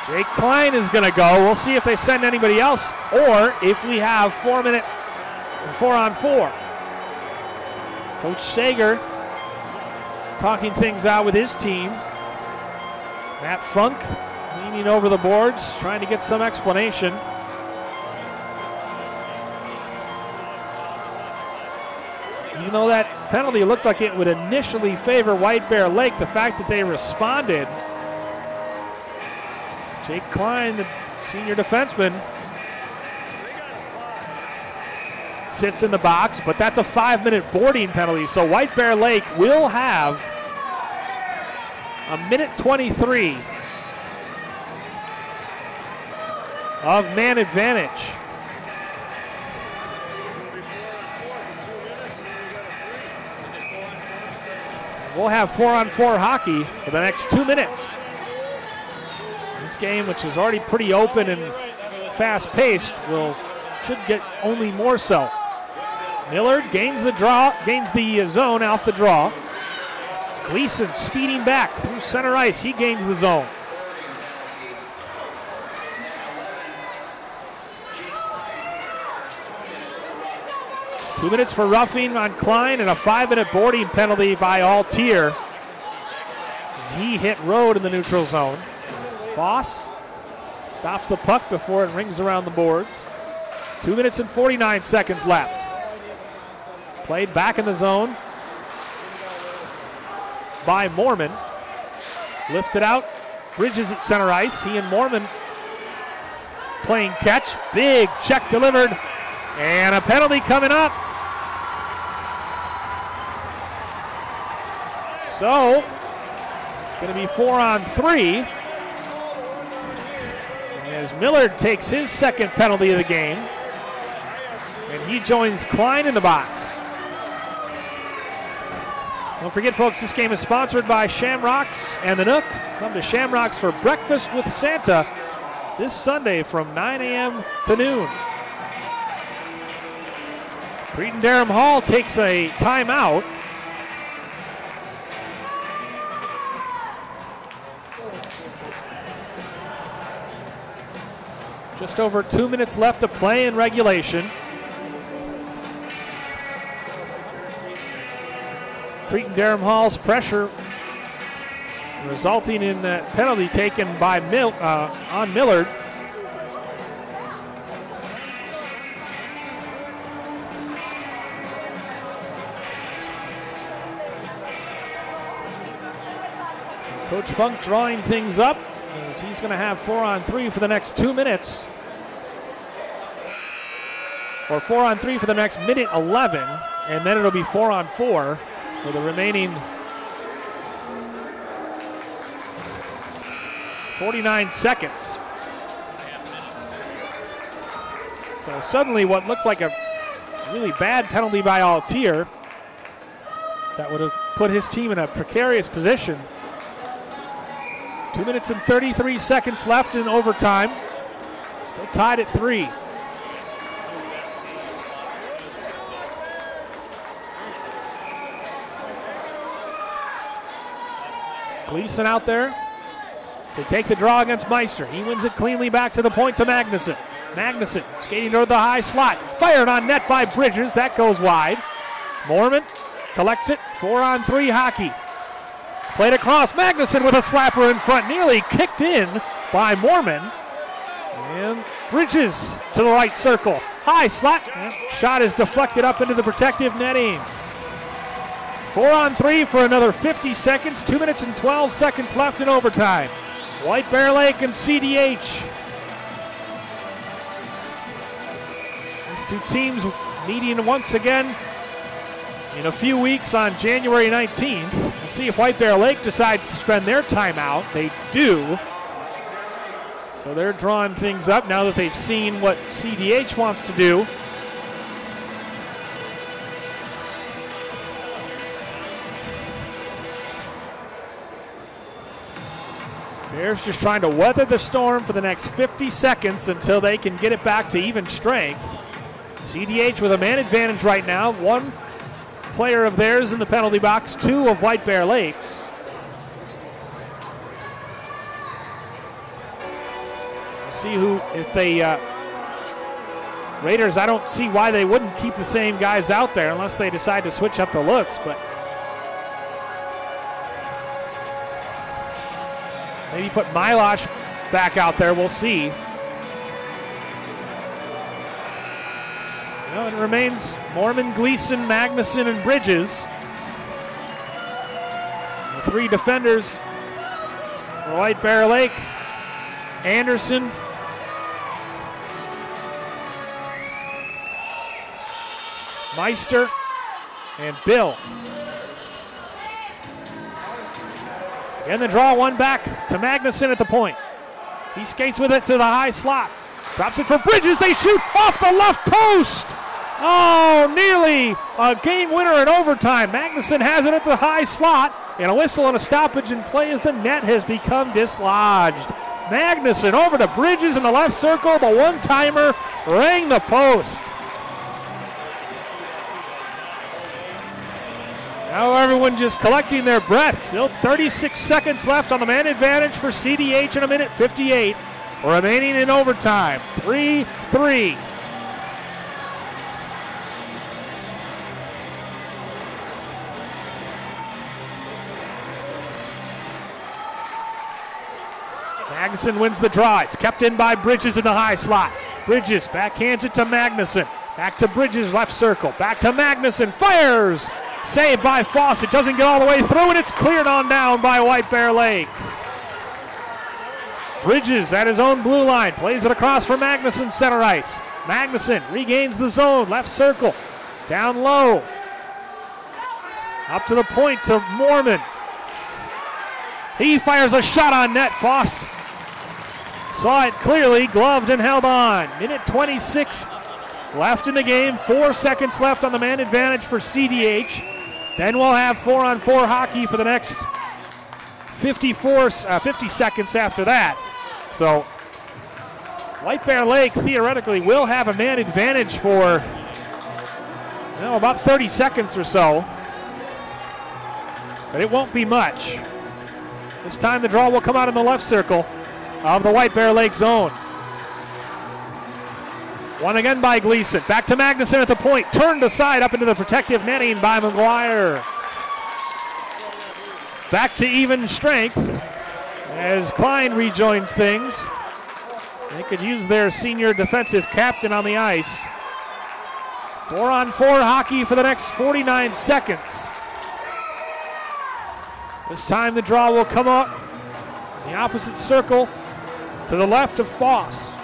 Jake Klein is going to go. We'll see if they send anybody else or if we have 4 minute 4-on-4. Coach Sager talking things out with his team. Matt Funk leaning over the boards, trying to get some explanation. Even though that penalty looked like it would initially favor White Bear Lake, the fact that they responded. Jake Klein, the senior defenseman, sits in the box, but that's a 5-minute boarding penalty, so White Bear Lake will have a minute 23 of man advantage. We'll have 4-on-4 hockey for the next 2 minutes. This game, which is already pretty open and fast-paced, should get only more so. Millard gains the zone off the draw. Gleason speeding back through center ice. He gains the zone. Two minutes for roughing on Klein and a 5-minute boarding penalty by Altier as he hit Rode in the neutral zone. Foss stops the puck before it rings around the boards. 2 minutes and 49 seconds left. Played back in the zone by Mormon. Lifted out. Bridges at center ice. He and Mormon playing catch. Big check delivered. And a penalty coming up. So it's going to be 4-on-3 as Millard takes his second penalty of the game. And he joins Klein in the box. Don't forget, folks, this game is sponsored by Shamrocks and the Nook. Come to Shamrocks for breakfast with Santa this Sunday from 9 a.m. to noon. Cretin-Derham Hall takes a timeout. Just over 2 minutes left to play in regulation. Cretin-Derham Hall's pressure resulting in that penalty taken by on Millard. Coach Funk drawing things up as he's going to have 4-on-3 for the next 2 minutes. Or 4-on-3 for the next minute 11, and then it'll be 4-on-4 for the remaining 49 seconds. So suddenly what looked like a really bad penalty by Altier that would have put his team in a precarious position. 2 minutes and 33 seconds left in overtime. Still tied at 3. Gleason out there. They take the draw against Meister. He wins it cleanly back to the point to Magnuson. Magnuson skating toward the high slot. Fired on net by Bridges. That goes wide. Mormon collects it. 4-on-3 hockey. Played across. Magnuson with a slapper in front. Nearly kicked in by Mormon. And Bridges to the right circle. High slot. Shot is deflected up into the protective netting. 4-on-3 for another 50 seconds. 2 minutes and 12 seconds left in overtime. White Bear Lake and CDH. These two teams meeting once again in a few weeks on January 19th. We'll see if White Bear Lake decides to spend their timeout. They do. So they're drawing things up now that they've seen what CDH wants to do. Bears just trying to weather the storm for the next 50 seconds until they can get it back to even strength. CDH with a man advantage right now. One player of theirs in the penalty box, 2 of White Bear Lake's. We'll see if they, Raiders, I don't see why they wouldn't keep the same guys out there unless they decide to switch up the looks, but maybe put Milosh back out there. We'll see. It remains Mormon, Gleason, Magnuson, and Bridges. The 3 defenders for White Bear Lake. Anderson. Meister. And Bill. Again, the draw, one back to Magnuson at the point. He skates with it to the high slot. Drops it for Bridges. They shoot off the left post. Oh, nearly a game winner in overtime. Magnuson has it at the high slot, and a whistle and a stoppage in play as the net has become dislodged. Magnuson over to Bridges in the left circle. The one-timer rang the post. Now everyone just collecting their breath. Still 36 seconds left on the man advantage for CDH in a minute 58. Remaining in overtime. 3-3. Magnuson wins the draw. It's kept in by Bridges in the high slot. Bridges backhands it to Magnuson. Back to Bridges, left circle. Back to Magnuson. Fires! Saved by Foss. It doesn't get all the way through, and it's cleared on down by White Bear Lake. Bridges at his own blue line. Plays it across for Magnuson, center ice. Magnuson regains the zone, left circle. Down low. Up to the point to Mormon. He fires a shot on net. Foss saw it clearly, gloved and held on. Minute 26 left in the game. 4 seconds left on the man advantage for CDH. Then we'll have 4-on-4 hockey for the next 50 seconds after that. So White Bear Lake theoretically will have a man advantage for about 30 seconds or so. But it won't be much. This time the draw will come out in the left circle of the White Bear Lake zone. One again by Gleason. Back to Magnuson at the point. Turned aside up into the protective netting by McGuire. Back to even strength as Klein rejoins things. They could use their senior defensive captain on the ice. 4-on-4 hockey for the next 49 seconds. This time the draw will come up in the opposite circle to the left of Foss.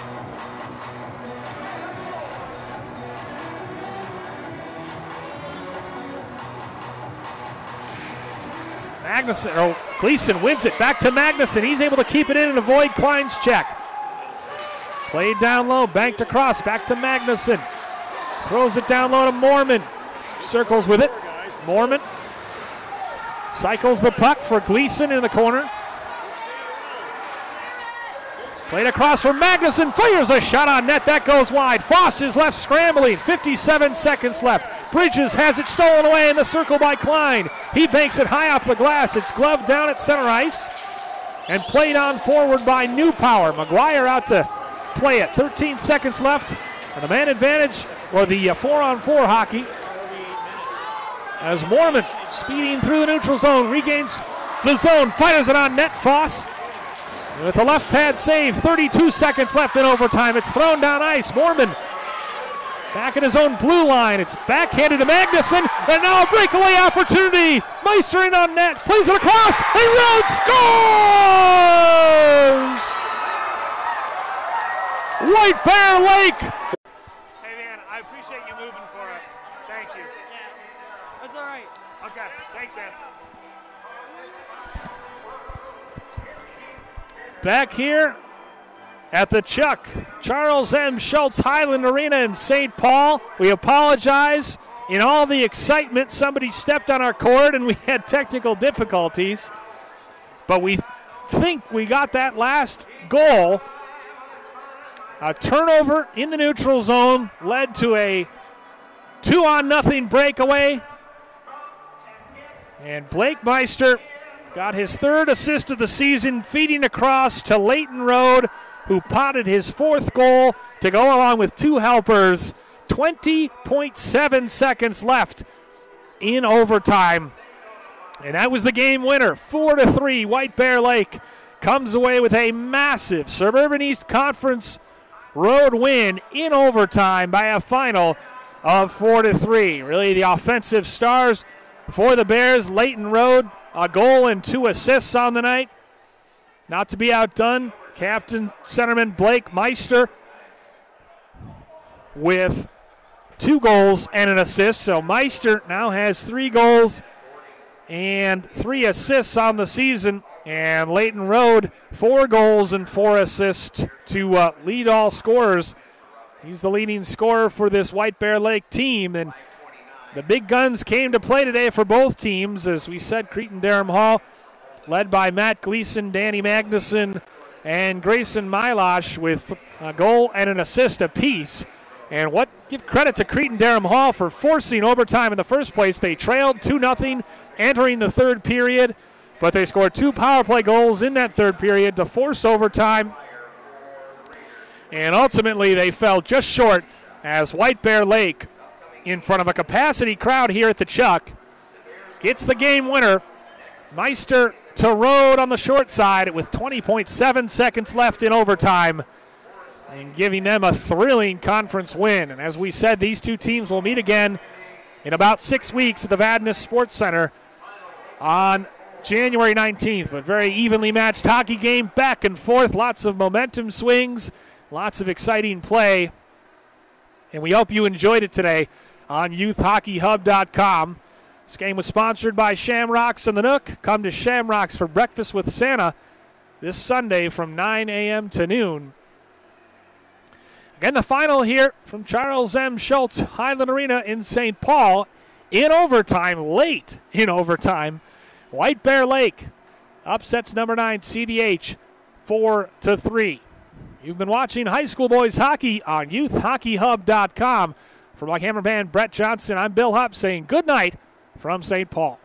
Gleason wins it. Back to Magnuson. He's able to keep it in and avoid Klein's check. Played down low, banked across. Back to Magnuson. Throws it down low to Mormon. Circles with it. Mormon cycles the puck for Gleason in the corner. Played across for Magnuson. Fires a shot on net. That goes wide. Foss is left scrambling. 57 seconds left. Bridges has it stolen away in the circle by Klein. He banks it high off the glass. It's gloved down at center ice and played on forward by Newpower. McGuire out to play it. 13 seconds left. And the man advantage, or the 4-on-4 hockey, as Mormon speeding through the neutral zone, regains the zone, fires it on net. Foss with the left pad save. 32 seconds left in overtime. It's thrown down ice. Mormon back at his own blue line. It's backhanded to Magnuson, and now a breakaway opportunity. Meister in on net, plays it across, and Road scores! White Bear Lake. Hey man, I appreciate you moving for us. Thank you. That's all right. Okay, thanks man. Back here at the Charles M. Schultz Highland Arena in St. Paul. We apologize. In all the excitement, somebody stepped on our cord and we had technical difficulties. But we think we got that last goal. A turnover in the neutral zone led to a 2-on-0 breakaway. And Blake Meister got his third assist of the season, feeding across to Leighton Road, who potted his fourth goal to go along with two helpers. 20.7 seconds left in overtime. And that was the game winner. 4-3, White Bear Lake comes away with a massive Suburban East Conference road win in overtime by a final of 4-3. Really the offensive stars for the Bears. Leighton Road, a goal and 2 assists on the night. Not to be outdone, captain centerman Blake Meister with 2 goals and an assist. So Meister now has 3 goals and 3 assists on the season. And Layton Road, 4 goals and 4 assists to lead all scorers. He's the leading scorer for this White Bear Lake team. And the big guns came to play today for both teams. As we said, Cretin-Derham Hall, led by Matt Gleason, Danny Magnuson, and Grayson Milosh with a goal and an assist apiece. And give credit to Cretin-Derham Hall for forcing overtime in the first place. They trailed 2-0 entering the third period, but they scored 2 power play goals in that third period to force overtime. And ultimately they fell just short as White Bear Lake, in front of a capacity crowd here at the Chuck, gets the game winner. Meister to Road on the short side with 20.7 seconds left in overtime, and giving them a thrilling conference win. And as we said, these two teams will meet again in about 6 weeks at the Vadnais Sports Center on January 19th. But very evenly matched hockey game, back and forth, lots of momentum swings, lots of exciting play. And we hope you enjoyed it today on youthhockeyhub.com. This game was sponsored by Shamrocks and the Nook. Come to Shamrocks for breakfast with Santa this Sunday from 9 a.m. to noon. Again, the final here from Charles M. Schultz Highland Arena in St. Paul. In overtime, late in overtime, White Bear Lake upsets number 9 CDH 4-3. You've been watching high school boys hockey on youthhockeyhub.com. For my cameraman Brett Johnson, I'm Bill Hupp saying good night from St. Paul.